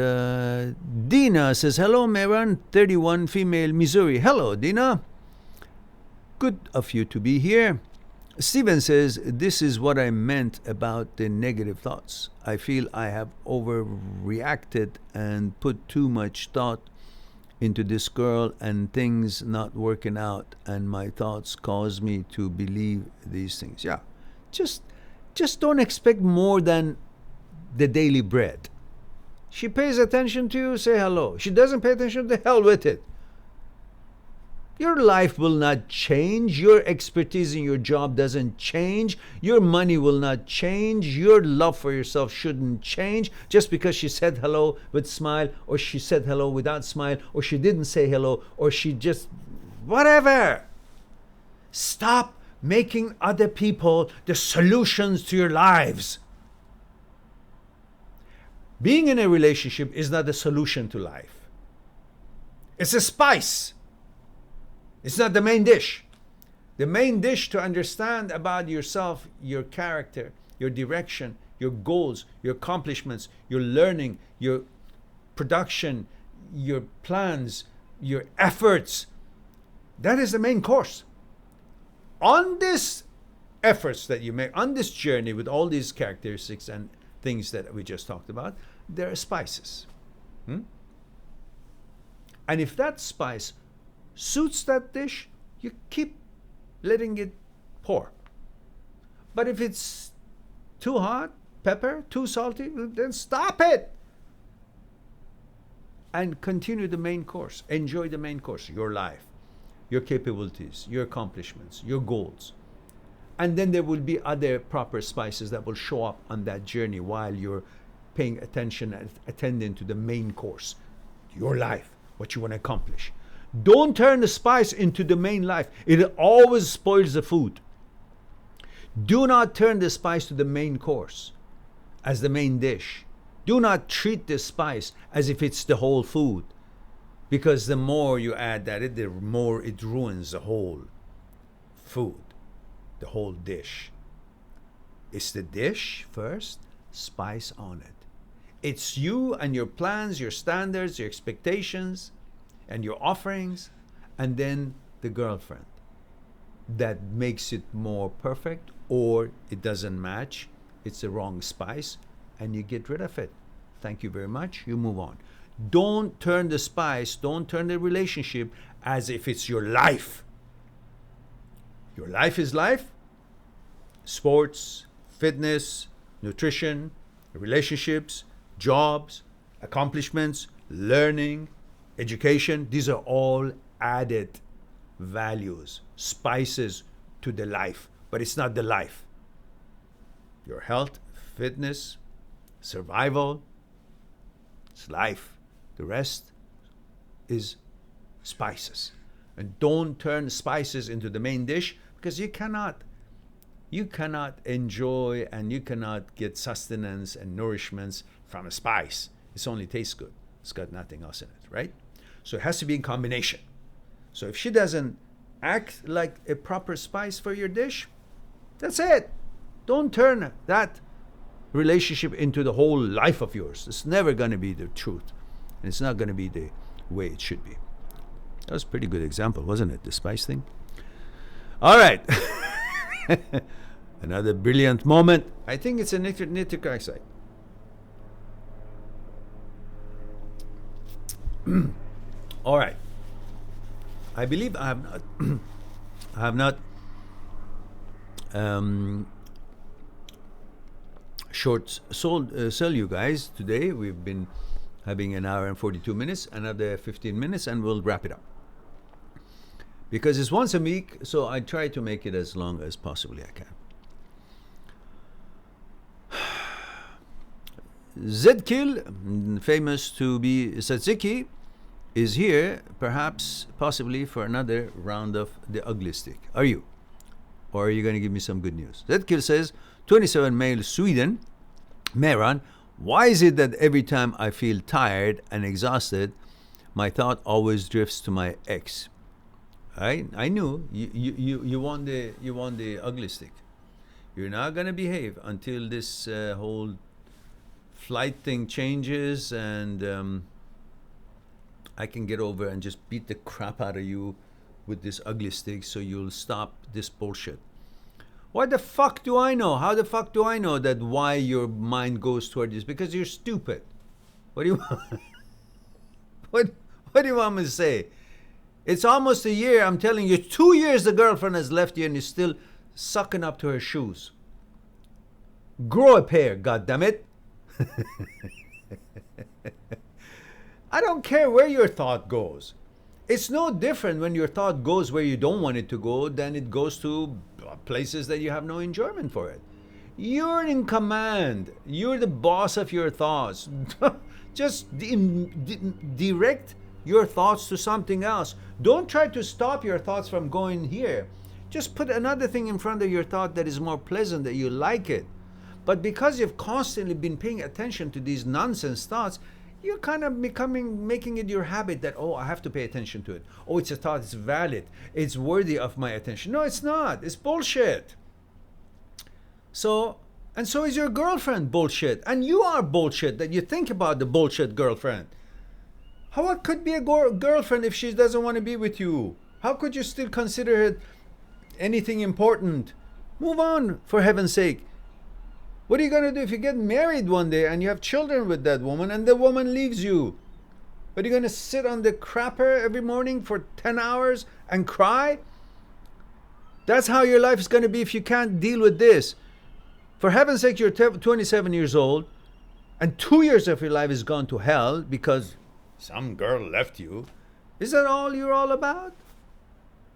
A: Dina says, hello, Meran, 31, female, Missouri. Hello, Dina. Good of you to be here. Steven says, this is what I meant about the negative thoughts. I feel I have overreacted and put too much thought into this girl and things not working out, and my thoughts cause me to believe these things. Yeah, just don't expect more than the daily bread. She pays attention to you, say hello. She doesn't pay attention, the hell with it. Your life will not change. Your expertise in your job doesn't change. Your money will not change. Your love for yourself shouldn't change just because she said hello with smile, or she said hello without smile, or she didn't say hello, or she just whatever. Stop making other people the solutions to your lives. Being in a relationship is not the solution to life. It's a spice. It's not the main dish. The main dish to understand about yourself, your character, your direction, your goals, your accomplishments, your learning, your production, your plans, your efforts. That is the main course. On this efforts that you make, on this journey with all these characteristics and things that we just talked about, there are spices. And if that spice suits that dish, you keep letting it pour. But if it's too hot, pepper, too salty, then stop it. And continue the main course. Enjoy the main course, your life, your capabilities, your accomplishments, your goals. And then there will be other proper spices that will show up on that journey while you're paying attention and attending to the main course, your life, what you want to accomplish. Don't turn the spice into the main life. It always spoils the food. Do not turn the spice to the main course as the main dish. Do not treat the spice as if it's the whole food, because the more you add that, the more it ruins the whole food, the whole dish. It's the dish first, spice on it. It's you and your plans, your standards, your expectations, and your offerings, and then the girlfriend that makes it more perfect, or it doesn't match, it's the wrong spice, and you get rid of it. Thank you very much. You move on. Don't turn the spice, don't turn the relationship as if it's your life. Your life is life. Sports, fitness, nutrition, relationships, jobs, accomplishments, learning, education, these are all added values, spices to the life, but it's not the life. Your health, fitness, survival, it's life. The rest is spices. And don't turn spices into the main dish, because you cannot enjoy and you cannot get sustenance and nourishments from a spice. It only tastes good. It's got nothing else in it, right? So it has to be in combination. So if she doesn't act like a proper spice for your dish, that's it. Don't turn that relationship into the whole life of yours. It's never going to be the truth. And it's not going to be the way it should be. That was a pretty good example, wasn't it? The spice thing. All right. Another brilliant moment. I think it's a nitric oxide. All right. I believe I have not. I have not sell you guys today. We've been having an hour and 42 minutes, another 15 minutes, and we'll wrap it up. Because it's once a week, so I try to make it as long as possibly I can. Zedkil, famous to be Tzatziki, is here, perhaps, possibly for another round of the ugly stick. Are you? Or are you going to give me some good news? Zedkil says, 27 male Sweden, Meran, why is it that every time I feel tired and exhausted, my thought always drifts to my ex? I knew you want the ugly stick. You're not going to behave until this whole flight thing changes, and I can get over and just beat the crap out of you with this ugly stick so you'll stop this bullshit. What the fuck do I know? How the fuck do I know that why your mind goes toward this? Because you're stupid. What do you want? What do you want me to say? It's almost a year. I'm telling you, 2 years the girlfriend has left you and you're still sucking up to her shoes. Grow a pair, goddammit. I don't care where your thought goes. It's no different when your thought goes where you don't want it to go than it goes to places that you have no enjoyment for it. You're in command. You're the boss of your thoughts. Just direct your thoughts to something else. Don't try to stop your thoughts from going here. Just put another thing in front of your thought that is more pleasant, that you like it. But because you've constantly been paying attention to these nonsense thoughts, you're kind of making it your habit that, oh, I have to pay attention to it. Oh, it's a thought, it's valid, it's worthy of my attention. No, it's not. It's bullshit. So is your girlfriend bullshit. And you are bullshit that you think about the bullshit girlfriend. What could be a girlfriend if she doesn't want to be with you? How could you still consider it anything important? Move on, for heaven's sake. What are you going to do if you get married one day and you have children with that woman and the woman leaves you? Are you going to sit on the crapper every morning for 10 hours and cry? That's how your life is going to be if you can't deal with this. For heaven's sake, you're 27 years old and 2 years of your life is gone to hell because some girl left you. Is that all you're all about?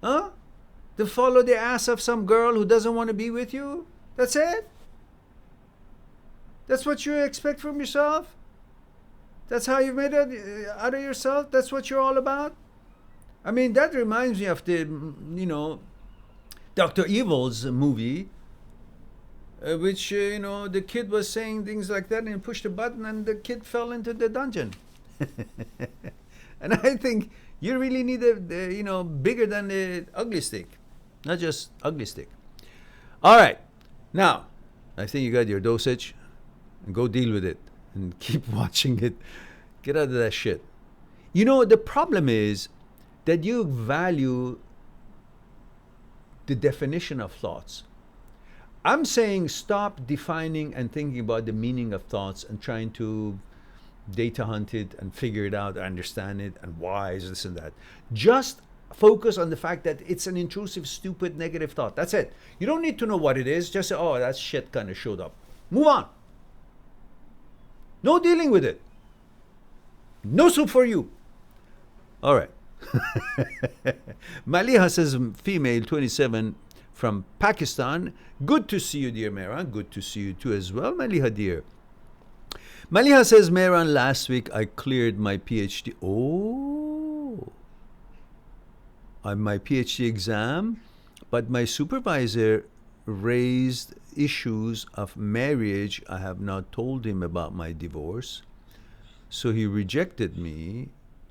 A: Huh? To follow the ass of some girl who doesn't want to be with you? That's it? That's what you expect from yourself? That's how you made it out of yourself? That's what you're all about? I mean, that reminds me of the, Dr. Evil's movie, which, the kid was saying things like that and he pushed a button and the kid fell into the dungeon. And I think you really need a, bigger than the ugly stick, not just ugly stick. All right. Now, I think you got your dosage. And go deal with it and keep watching it. Get out of that shit. The problem is that you value the definition of thoughts. I'm saying stop defining and thinking about the meaning of thoughts and trying to data hunt it and figure it out, understand it, and why is this and that. Just focus on the fact that it's an intrusive, stupid, negative thought. That's it. You don't need to know what it is. Just say, oh, that shit kind of showed up. Move on. No dealing with it. No soup for you. All right. Maliha says, female, 27, from Pakistan. Good to see you, dear Mehran. Good to see you too as well, Maliha, dear. Maliha says, Mehran, last week I cleared my PhD. My PhD exam, but my supervisor raised issues of marriage. I have not told him about my divorce, so he rejected me.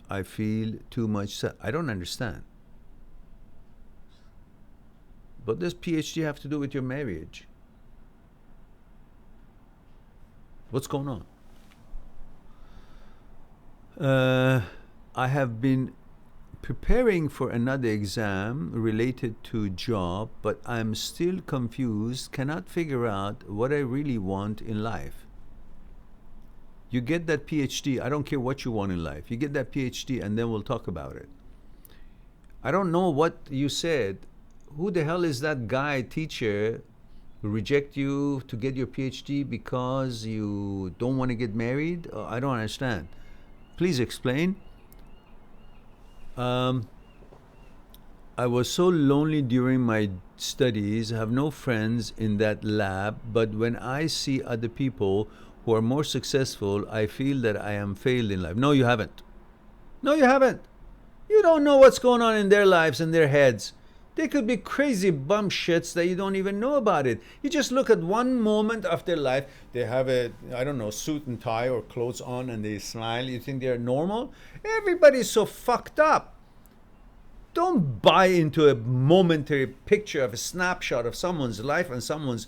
A: I feel too much I don't understand. What does PhD have to do with your marriage? What's going on? I have been preparing for another exam related to job, but I'm still confused, cannot figure out what I really want in life. You get that PhD. I don't care what you want in life. You get that PhD, and then we'll talk about it. I don't know what you said. Who the hell is that guy, teacher, who reject you to get your PhD because you don't want to get married? I don't understand. Please explain. I was so lonely during my studies. I have no friends in that lab, but when I see other people who are more successful, I feel that I am failed in life. No, you haven't. No, you haven't. You don't know what's going on in their lives and their heads. They could be crazy bum shits that you don't even know about it. You just look at one moment of their life. They have a, I don't know, suit and tie or clothes on, and they smile. You think they're normal? Everybody's so fucked up. Don't buy into a momentary picture of a snapshot of someone's life and someone's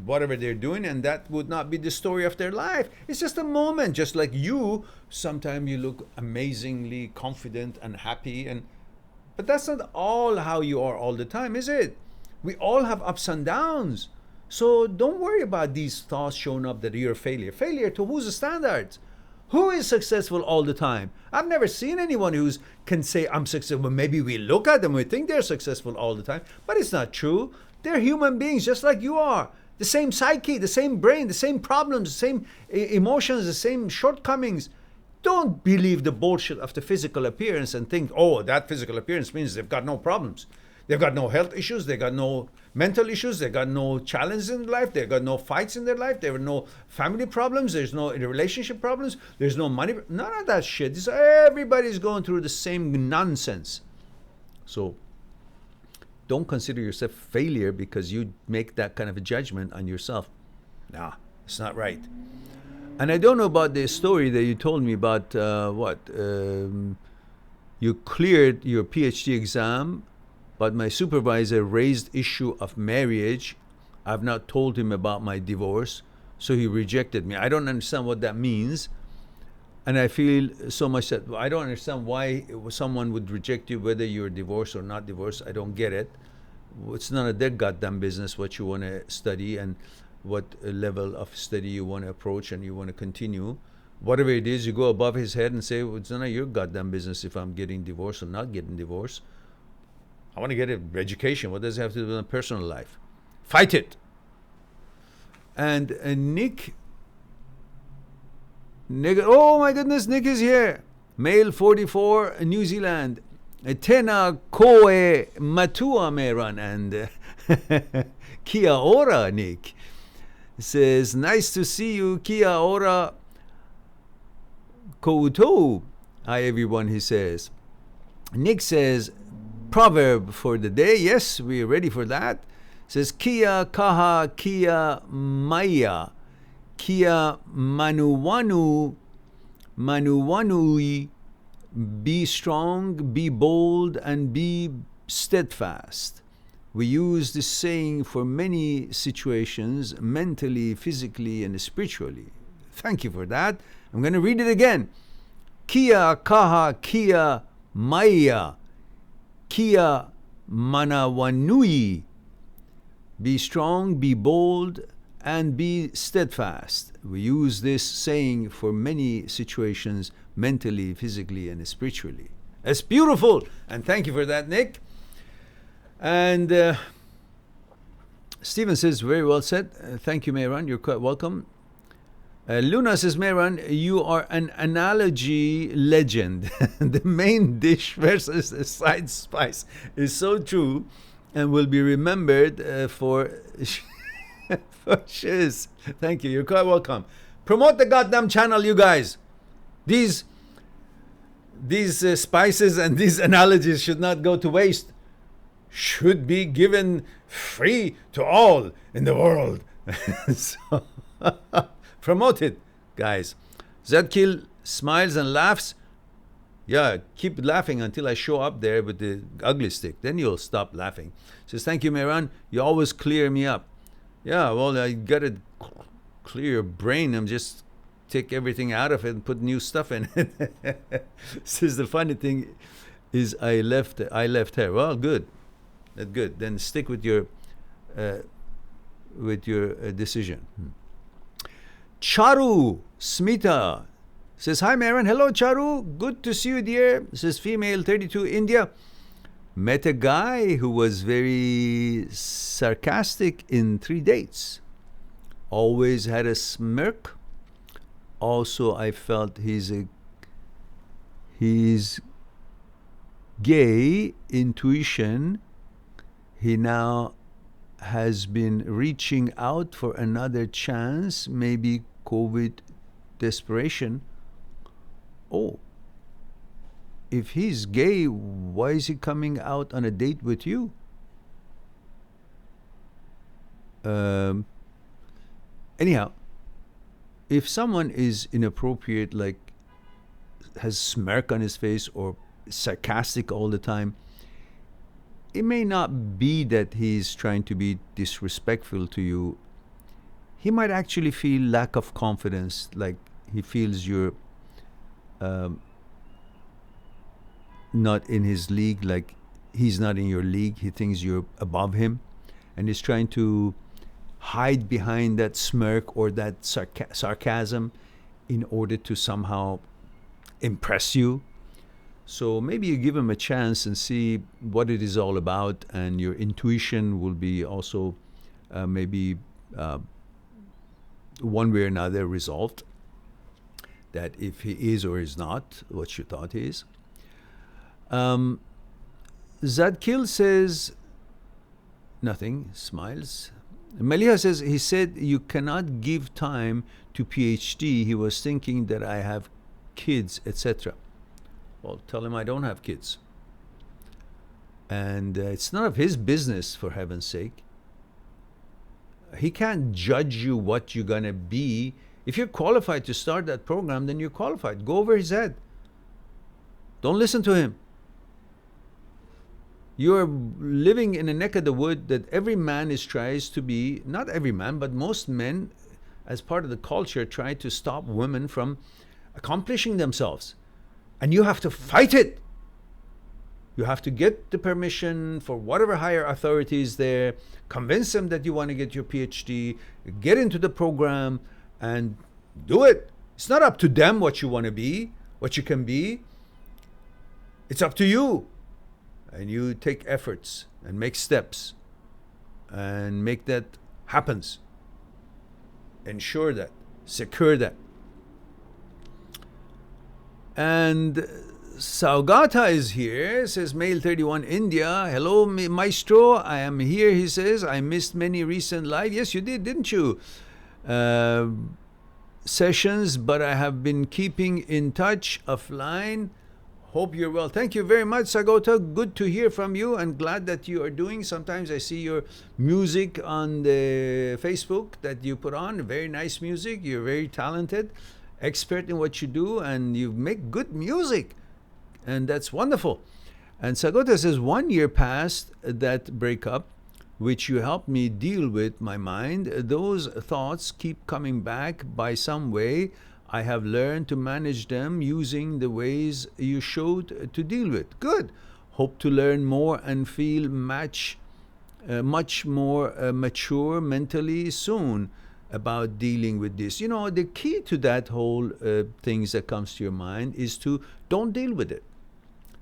A: whatever they're doing, and that would not be the story of their life. It's just a moment, just like you. Sometimes you look amazingly confident and happy, but that's not all how you are all the time, is it? We all have ups and downs. So don't worry about these thoughts showing up that you're a failure. Failure to whose standards? Who is successful all the time? I've never seen anyone who can say, I'm successful. Maybe we look at them, we think they're successful all the time, but it's not true. They're human beings just like you are. The same psyche, the same brain, the same problems, the same emotions, the same shortcomings. Don't believe the bullshit of the physical appearance and think, oh, that physical appearance means they've got no problems. They've got no health issues. They've got no mental issues. They've got no challenges in life. They've got no fights in their life. There are no family problems. There's no relationship problems. There's no money. None of that shit. Everybody's going through the same nonsense. So don't consider yourself failure because you make that kind of a judgment on yourself. Nah, it's not right. And I don't know about the story that you told me about you cleared your PhD exam, but my supervisor raised issue of marriage. I've not told him about my divorce, so he rejected me. I don't understand what that means. And I feel so much that I don't understand why someone would reject you, whether you're divorced or not divorced. I don't get it. It's none of their goddamn business what you want to study and what level of study you want to approach and you want to continue. Whatever it is, you go above his head and say, well, it's none of your goddamn business if I'm getting divorced or not getting divorced. I want to get an education. What does it have to do with my personal life? Fight it. And Nick, oh my goodness, Nick is here. Male 44, New Zealand. Tena koe matua meran. And kia ora, Nick. Says, nice to see you. Kia ora koutou. Hi, everyone, he says. Nick says, proverb for the day. Yes, we're ready for that. Says, kia kaha kia maya. Kia manuwanui. Be strong, be bold, and be steadfast. We use this saying for many situations, mentally, physically, and spiritually. Thank you for that. I'm going to read it again. Kia kaha kia maya. Kia manawanui. Be strong, be bold, and be steadfast. We use this saying for many situations, mentally, physically, and spiritually. That's beautiful. And thank you for that, Nick. And Stephen says, very well said. Thank you, Mehran. You're quite welcome. Luna says, Mehran, you are an analogy legend. The main dish versus the side spice is so true and will be remembered for shiz. Thank you. You're quite welcome. Promote the goddamn channel, you guys. These spices and these analogies should not go to waste. Should be given free to all in the world. So, promote it, guys. Zadkiel smiles and laughs. Yeah, keep laughing until I show up there with the ugly stick. Then you'll stop laughing. Says, thank you, Mehran. You always clear me up. Yeah, well, I got to clear your brain. I'm just take everything out of it and put new stuff in it. This is the funny thing. is I left her. Well, good. That's good. Then stick with your decision. Charu Smita says, hi, Marin. Hello, Charu. Good to see you, dear. Says female, 32, India. Met a guy who was very sarcastic in 3 dates. Always had a smirk. Also, I felt he's gay intuition. He now has been reaching out for another chance, maybe COVID desperation. Oh, if he's gay, why is he coming out on a date with you? Anyhow, if someone is inappropriate, like has smirk on his face or sarcastic all the time, it may not be that he's trying to be disrespectful to you. He might actually feel lack of confidence, like he feels you're not in his league, like he's not in your league. He thinks you're above him, and he's trying to hide behind that smirk or that sarcasm in order to somehow impress you. So maybe you give him a chance and see what it is all about, and your intuition will be also maybe one way or another resolved, that if he is or is not what you thought he is. Zadkil says nothing, smiles. Maliha says, he said you cannot give time to PhD. He was thinking that I have kids, etc. Well, tell him I don't have kids. And it's none of his business, for heaven's sake. He can't judge you what you're going to be. If you're qualified to start that program, then you're qualified. Go over his head. Don't listen to him. You're living in a neck of the wood that every man tries to be, not every man, but most men, as part of the culture, try to stop women from accomplishing themselves. And you have to fight it. You have to get the permission for whatever higher authority is there, convince them that you want to get your PhD, get into the program, and do it. It's not up to them what you want to be, what you can be. It's up to you. And you take efforts and make steps and make that happens. Ensure that. Secure that. And Saugata is here, says male 31 India. Hello, Maestro. I am here, he says. I missed many recent live. Yes, you did, didn't you? Sessions, but I have been keeping in touch offline. Hope you're well. Thank you very much, Sagota. Good to hear from you, and glad that you are doing. Sometimes I see your music on the Facebook that you put on. Very nice music. You're very talented, expert in what you do, and you make good music. And that's wonderful. And Sagota says, 1 year past that breakup, which you helped me deal with my mind. Those thoughts keep coming back by some way. I have learned to manage them using the ways you showed to deal with. Good. Hope to learn more and feel much more mature mentally soon about dealing with this. You know, the key to that whole things that comes to your mind is to don't deal with it.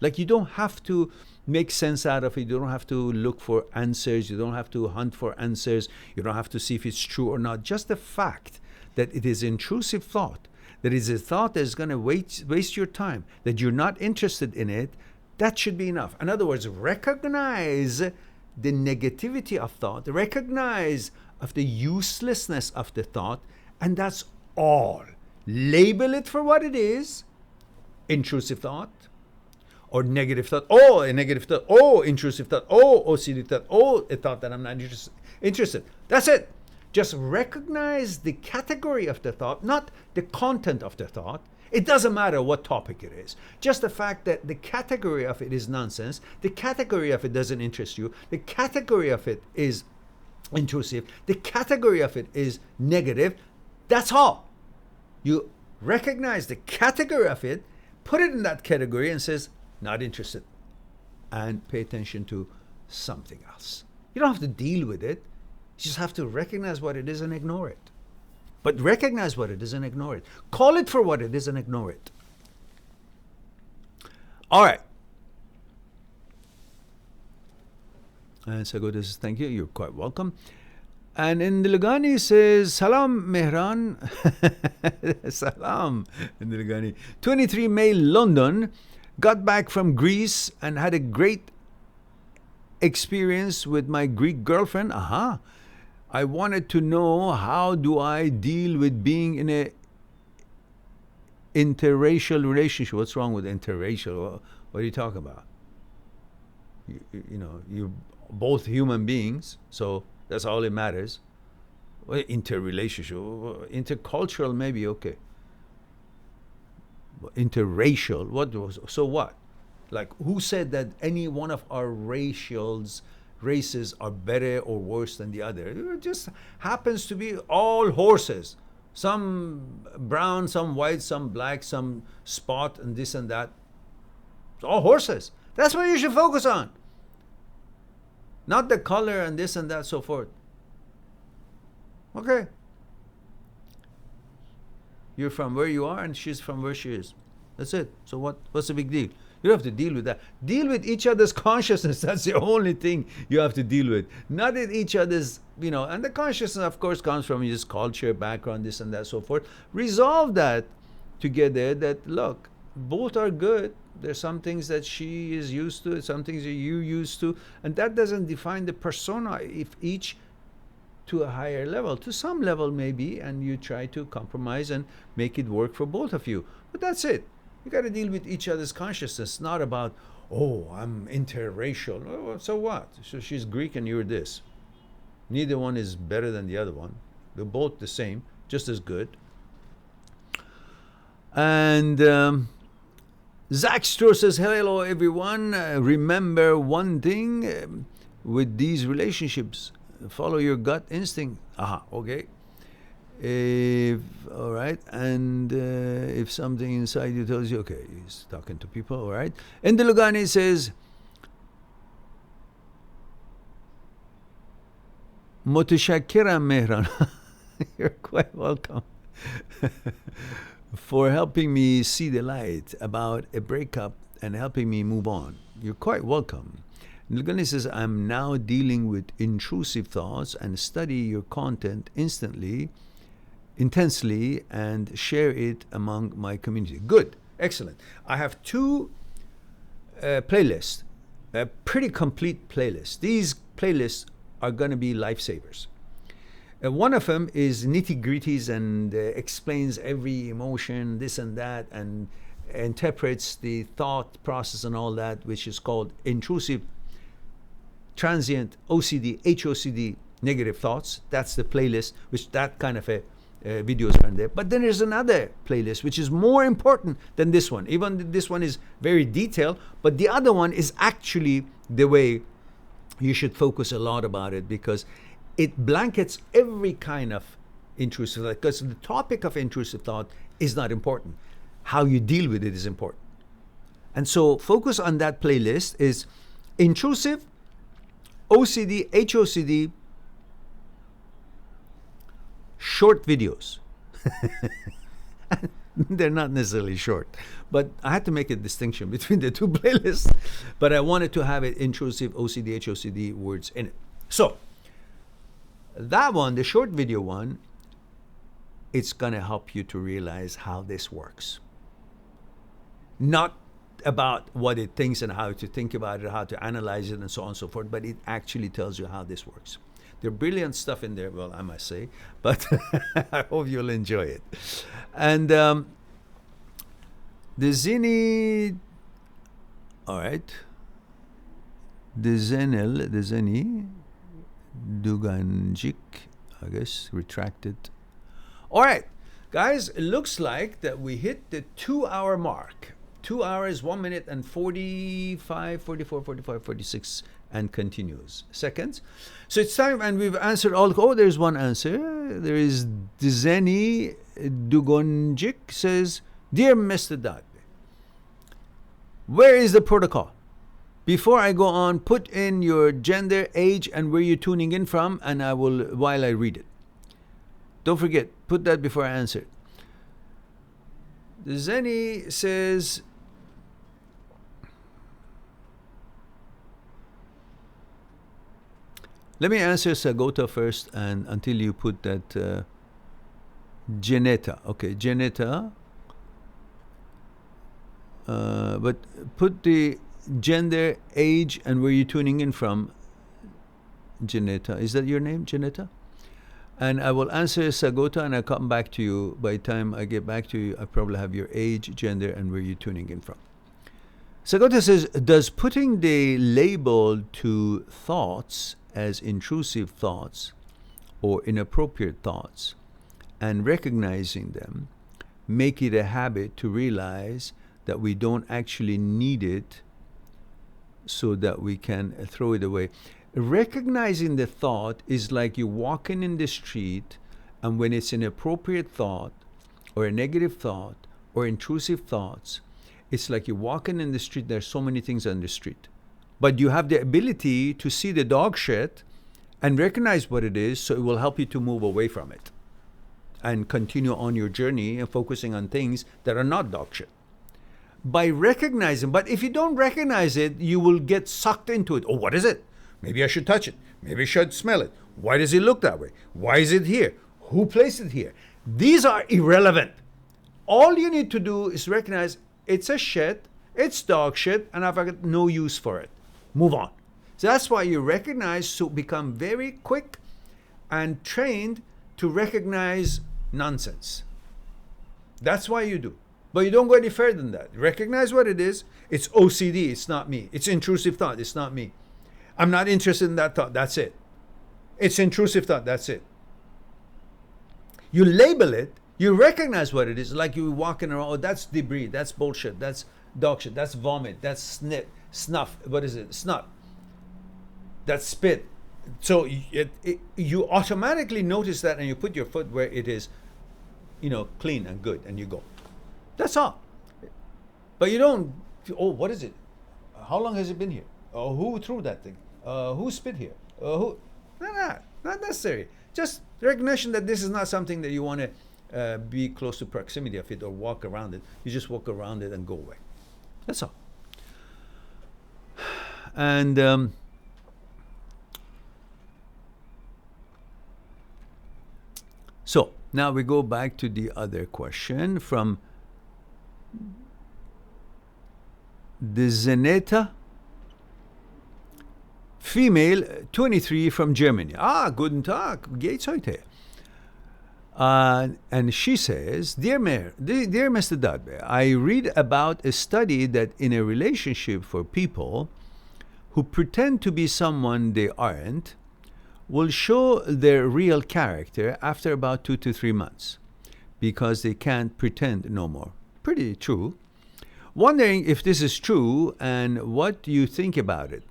A: Like, you don't have to make sense out of it. You don't have to look for answers. You don't have to hunt for answers. You don't have to see if it's true or not. Just the fact that it is intrusive thought, that is a thought that is going to waste your time, that you're not interested in it, that should be enough. In other words, recognize the negativity of thought, recognize of the uselessness of the thought, and that's all. Label it for what it is, intrusive thought, or negative thought. Oh, a negative thought. Oh, intrusive thought. Oh, OCD thought. Oh, a thought that I'm not interested. That's it. Just recognize the category of the thought, not the content of the thought. It doesn't matter what topic it is. Just the fact that the category of it is nonsense, the category of it doesn't interest you, the category of it is intrusive, the category of it is negative. That's all. You recognize the category of it, put it in that category and says, not interested. and pay attention to something else. You don't have to deal with it. You just have to recognize what it is and ignore it. But recognize what it is and ignore it. Call it for what it is and ignore it. All right. And Sago says, thank you. You're quite welcome. And Indilagani says, Salam Mehran. Salam Indilagani. 23 May, London. Got back from Greece and had a great experience with my Greek girlfriend. I wanted to know, how do I deal with being in a interracial relationship? What's wrong with interracial? What are you talking about? You know, you're both human beings, so that's all that matters. Well, interrelationship, intercultural, maybe okay. Interracial, what was? So what? Like, who said that any one of our races are better or worse than the other? It just happens to be all horses. Some brown, some white, some black, some spot, and this and that. It's all horses. That's what you should focus on. Not the color and this and that, so forth. Okay. You're from where you are and she's from where she is. That's it. So what's the big deal? You don't have to deal with that. Deal with each other's consciousness. That's the only thing you have to deal with. Not at each other's, and the consciousness, of course, comes from just culture, background, this and that, so forth. Resolve that together, that, look, both are good. There's some things that she is used to, some things that you're used to, and that doesn't define the persona, if each to a higher level. To some level, maybe, and you try to compromise and make it work for both of you. But that's it. You got to deal with each other's consciousness, not about, I'm interracial. Oh, so what? So she's Greek and you're this. Neither one is better than the other one. They're both the same, just as good. And Zach Stroh says, hello everyone. Remember one thing with these relationships. Follow your gut instinct. Okay. All right. And if something inside you tells you, okay, he's talking to people, all right. And the Lugani says, Mutashakira Mehran. You're quite welcome. For helping me see the light about a breakup and helping me move on. You're quite welcome. Nilgani says, I'm now dealing with intrusive thoughts and study your content intensely, and share it among my community. Good. Excellent. I have two playlists, a pretty complete playlist. These playlists are going to be lifesavers. One of them is nitty-gritties and explains every emotion, this and that, and interprets the thought process and all that, which is called Intrusive, Transient, OCD, HOCD, Negative Thoughts. That's the playlist, which that kind of videos are in there. But then there's another playlist, which is more important than this one. Even this one is very detailed, but the other one is actually the way you should focus a lot about it, because it blankets every kind of intrusive thought, because the topic of intrusive thought is not important. How you deal with it is important. And so focus on that playlist is intrusive, OCD, HOCD, short videos. They're not necessarily short, but I had to make a distinction between the two playlists, but I wanted to have it intrusive, OCD, HOCD words in it. So that one, the short video one, it's going to help you to realize how this works. Not about what it thinks and how to think about it, how to analyze it, and so on and so forth, but it actually tells you how this works. There's brilliant stuff in there, well, I must say, but I hope you'll enjoy it. And the Zini, all right, the Zeni, Duganjik, I guess, retracted. All right, guys, it looks like that we hit the 2-hour mark. 2 hours, 1 minute and 45, 44, 45, 46, and continues seconds. So it's time, and we've answered all. Oh, there's one answer. There is Dzeni Dugonjik says, Dear Mr. Dagbe, where is the protocol? Before I go on, put in your gender, age, and where you're tuning in from, and I will, while I read it. Don't forget, put that before I answer. Zenny says, let me answer Sagota first, and until you put that Janetta. Okay, Janetta. But put the gender, age, and where you're tuning in from, Janetta. Is that your name, Janetta? And I will answer Sagota, and I'll come back to you. By the time I get back to you, I probably have your age, gender, and where you're tuning in from. Sagota says, does putting the label to thoughts as intrusive thoughts or inappropriate thoughts and recognizing them make it a habit to realize that we don't actually need it so that we can throw it away? Recognizing the thought is like you walking in the street, and when it's an appropriate thought or a negative thought or intrusive thoughts, it's like you're walking in the street. There's so many things on the street, but you have the ability to see the dog shit and recognize what it is, so it will help you to move away from it and continue on your journey and focusing on things that are not dog shit. By recognizing, but if you don't recognize it, you will get sucked into it. Oh, what is it? Maybe I should touch it. Maybe I should smell it. Why does it look that way? Why is it here? Who placed it here? These are irrelevant. All you need to do is recognize it's a shit, it's dog shit, and I've got no use for it. Move on. So that's why you recognize, to become very quick and trained to recognize nonsense. That's why you do. But you don't go any further than that. Recognize what it is. It's OCD, it's not me. It's intrusive thought, it's not me. I'm not interested in that thought, that's it. It's intrusive thought, that's it. You label it, you recognize what it is, like you walking around, oh, that's debris, that's bullshit, that's dog shit, that's vomit, that's snuff, what is it? Snot. That's spit. So you automatically notice that, and you put your foot where it is, clean and good, and you go. That's all. But you don't, oh, what is it? How long has it been here? Oh, who threw that thing? Who spit here? Who? No, not necessary. Just recognition that this is not something that you want to be close to proximity of it or walk around it. You just walk around it and go away. That's all. And so now we go back to the other question from the Zeneta. Female, 23, from Germany. Guten Tag, geht's heute? And she says, Dear Mr. Dadbe, I read about a study that in a relationship for people who pretend to be someone they aren't will show their real character after about 2 to 3 months because they can't pretend no more. Pretty true. Wondering if this is true and what you think about it.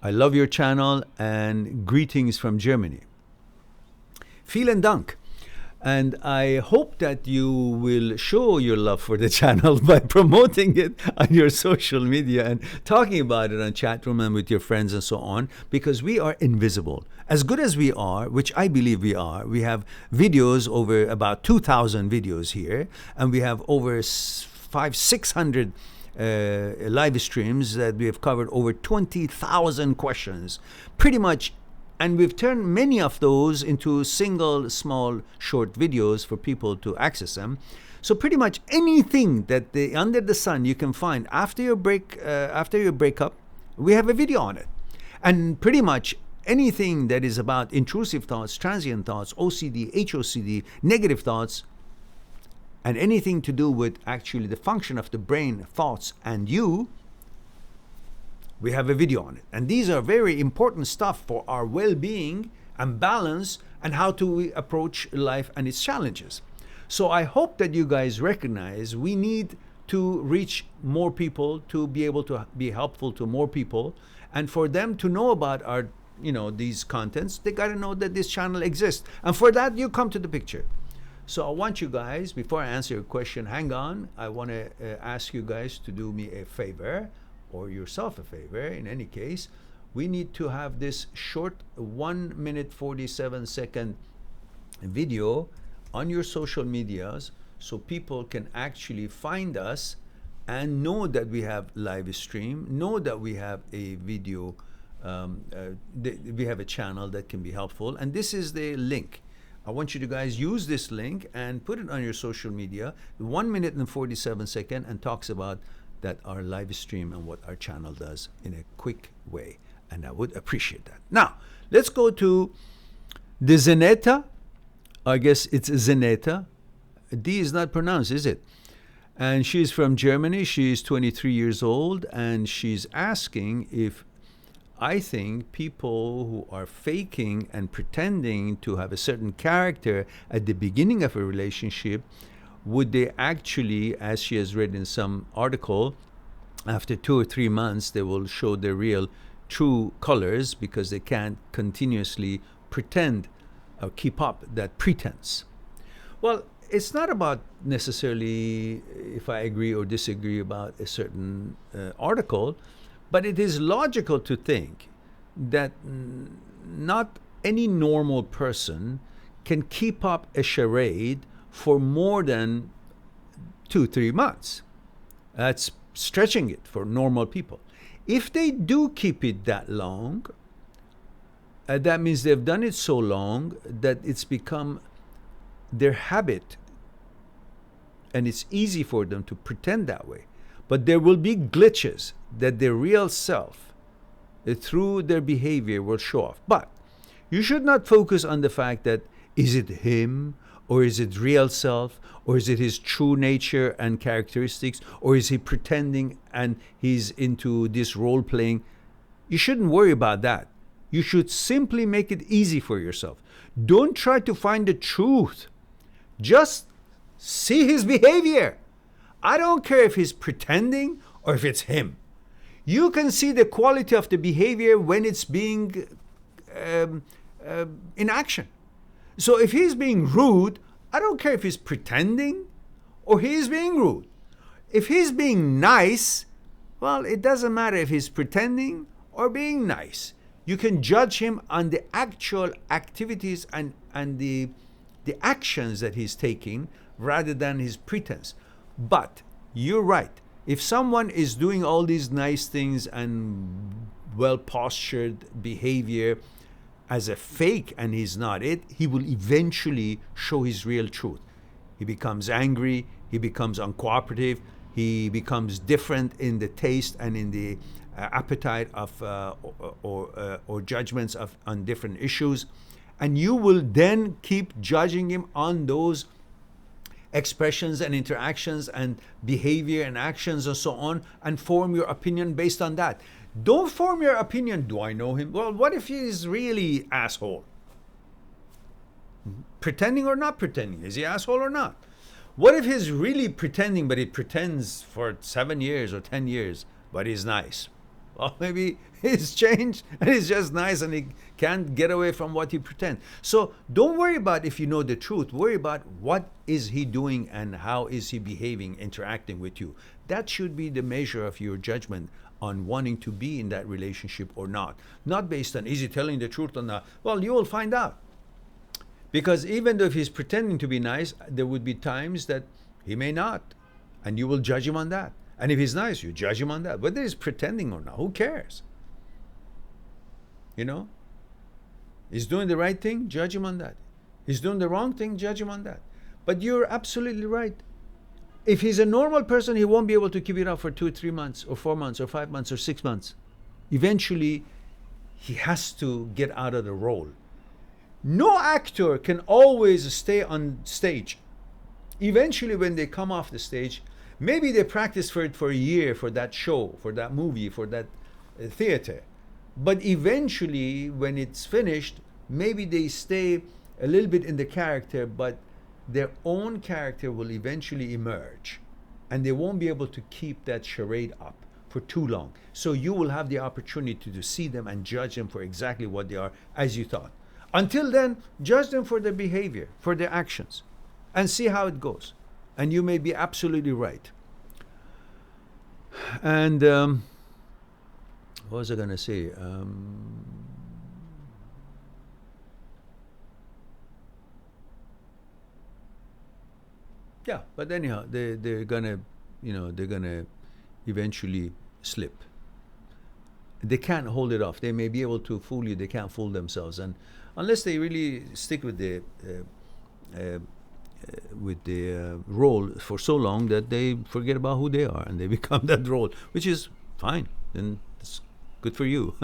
A: I love your channel and greetings from Germany. Vielen Dank. And I hope that you will show your love for the channel by promoting it on your social media and talking about it on chat room and with your friends and so on, because we are invisible. As good as we are, which I believe we are, we have videos, over about 2,000 videos here, and we have over 500-600 live streams that we have covered over 20,000 questions, pretty much, and we've turned many of those into single small short videos for people to access them. So pretty much anything that under the sun you can find after your breakup, we have a video on it. And pretty much anything that is about intrusive thoughts, transient thoughts, OCD, HOCD, negative thoughts, and anything to do with actually the function of the brain, thoughts, and you, we have a video on it. And these are very important stuff for our well-being and balance and how to approach life and its challenges. So I hope that you guys recognize we need to reach more people, to be able to be helpful to more people, and for them to know about our, these contents, they got to know that this channel exists. And for that, you come to the picture. So I want you guys, before I answer your question, hang on. I want to ask you guys to do me a favor, or yourself a favor, in any case, we need to have this short 1 minute 47-second video on your social medias so people can actually find us and know that we have live stream, know that we have a video, we have a channel that can be helpful. And this is the link. I want you to guys use this link and put it on your social media, 1 minute and 47 seconds, and talks about that our live stream and what our channel does in a quick way. And I would appreciate that. Now, let's go to the Zeneta. I guess it's Zeneta. D is not pronounced, is it? And she's from Germany. She's 23 years old, and she's asking if I think people who are faking and pretending to have a certain character at the beginning of a relationship, would they actually, as she has read in some article, after 2 or 3 months, they will show their real true colors because they can't continuously pretend or keep up that pretense. Well, it's not about necessarily if I agree or disagree about a certain article, but it is logical to think that not any normal person can keep up a charade for more than 2-3 months. That's stretching it for normal people. If they do keep it that long, that means they've done it so long that it's become their habit, and it's easy for them to pretend that way. But there will be glitches that their real self, through their behavior, will show off. But you should not focus on the fact that is it him, or is it real self, or is it his true nature and characteristics, or is he pretending and he's into this role playing. You shouldn't worry about that. You should simply make it easy for yourself. Don't try to find the truth. Just see his behavior. I don't care if he's pretending or if it's him. You can see the quality of the behavior when it's being in action. So if he's being rude, I don't care if he's pretending or he's being rude. If he's being nice, well, it doesn't matter if he's pretending or being nice. You can judge him on the actual activities and the actions that he's taking rather than his pretense. But you're right. If someone is doing all these nice things and well-postured behavior as a fake and he's not it, he will eventually show his real truth. He becomes angry, he becomes uncooperative, he becomes different in the taste and in the appetite of or judgments of on different issues. And you will then keep judging him on those expressions and interactions and behavior and actions and so on, and form your opinion based on that. Don't form your opinion, do I know him? Well, what if he's really asshole? Pretending or not pretending? Is he asshole or not? What if he's really pretending, but he pretends for 7 years or 10 years, but he's nice? Well, maybe he's changed and he's just nice and he can't get away from what he pretends. So don't worry about if you know the truth. Worry about what is he doing and how is he behaving, interacting with you. That should be the measure of your judgment on wanting to be in that relationship or not. Not based on is he telling the truth or not. Well, you will find out. Because even though if he's pretending to be nice, there would be times that he may not. And you will judge him on that. And if he's nice, you judge him on that. Whether he's pretending or not, who cares? You know? He's doing the right thing, judge him on that. He's doing the wrong thing, judge him on that. But you're absolutely right. If he's a normal person, he won't be able to keep it up for 2 or 3 months or 4 months or 5 months or 6 months. Eventually, he has to get out of the role. No actor can always stay on stage. Eventually, when they come off the stage, maybe they practice for it for a year, for that show, for that movie, for that theater. But eventually, when it's finished, maybe they stay a little bit in the character, but their own character will eventually emerge. And they won't be able to keep that charade up for too long. So you will have the opportunity to see them and judge them for exactly what they are, as you thought. Until then, judge them for their behavior, for their actions, and see how it goes. And you may be absolutely right. And what was I going to say? Yeah, but anyhow, they're gonna, they're gonna eventually slip. They can't hold it off. They may be able to fool you. They can't fool themselves, and unless they really stick with the role for so long that they forget about who they are and they become that role, which is fine. Then it's good for you.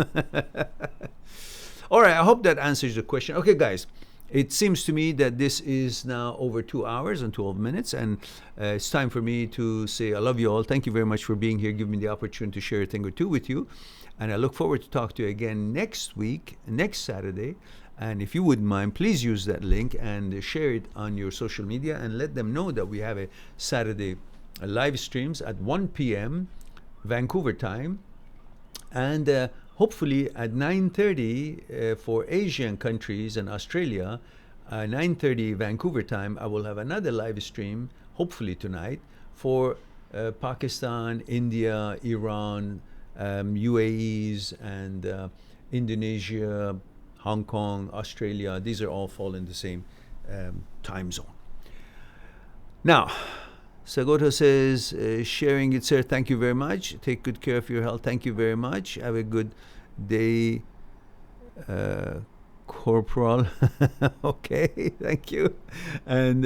A: All right. I hope that answers the question. Okay, guys. It seems to me that this is now over 2 hours and 12 minutes, and it's time for me to say I love you all. Thank you very much for being here, giving me the opportunity to share a thing or two with you. And I look forward to talk to you again next week, next Saturday. And if you wouldn't mind, please use that link and share it on your social media and let them know that we have a Saturday live streams at 1 p.m. Vancouver time. And hopefully at 9:30 for Asian countries and Australia, 9:30 Vancouver time, I will have another live stream, hopefully tonight, for Pakistan, India, Iran, UAEs, and Indonesia, Hong Kong, Australia. These are all fall in the same time zone. Now, Sagoto says, sharing it, sir. Thank you very much. Take good care of your health. Thank you very much. Have a good day, Corporal. Okay, thank you. And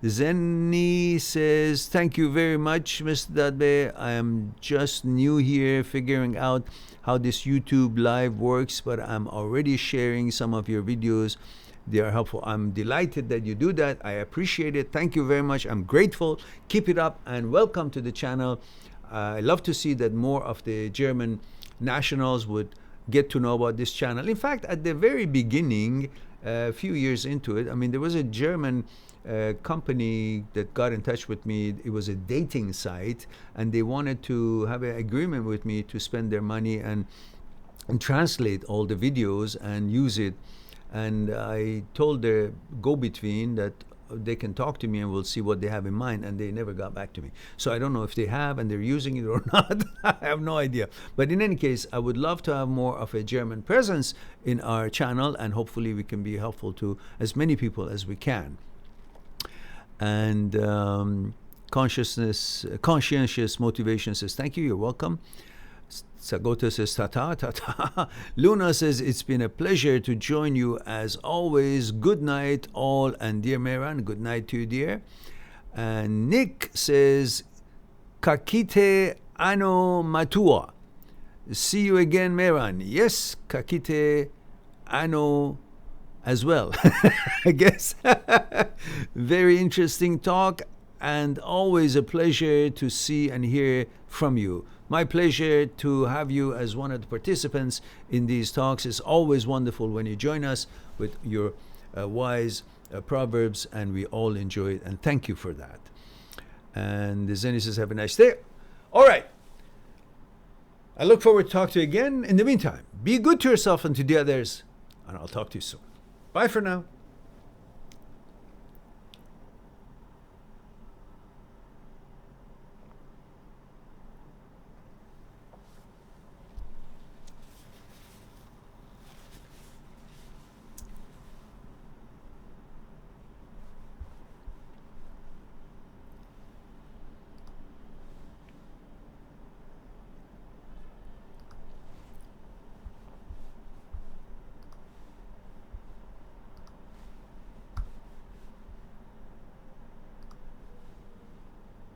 A: Zenny says, thank you very much, Mr. Dadbe. I am just new here, figuring out how this YouTube live works, but I'm already sharing some of your videos. They are helpful. I'm delighted that you do that. I appreciate it. Thank you very much. I'm grateful. Keep it up and welcome to the channel. I love to see that more of the German nationals would get to know about this channel. In fact, at the very beginning, a few years into it, I mean, there was a German company that got in touch with me. It was a dating site, and they wanted to have an agreement with me to spend their money and translate all the videos and use it. And I told the go-between that they can talk to me and we'll see what they have in mind, and they never got back to me. So I don't know if they have and they're using it or not. I have no idea. But in any case, I would love to have more of a German presence in our channel, and hopefully we can be helpful to as many people as we can. And conscientious motivation says, thank you, you're welcome. Sagota says, tata, tata. Luna says, it's been a pleasure to join you as always. Good night, all. And dear Meran, good night to you, dear. And Nick says, kakite ano matua. See you again, Meran. Yes, kakite ano as well. I guess. Very interesting talk, and always a pleasure to see and hear from you. My pleasure to have you as one of the participants in these talks. It's always wonderful when you join us with your wise proverbs, and we all enjoy it, and thank you for that. And the Zenny says, have a nice day. All right. I look forward to talking to you again. In the meantime, be good to yourself and to the others, and I'll talk to you soon. Bye for now.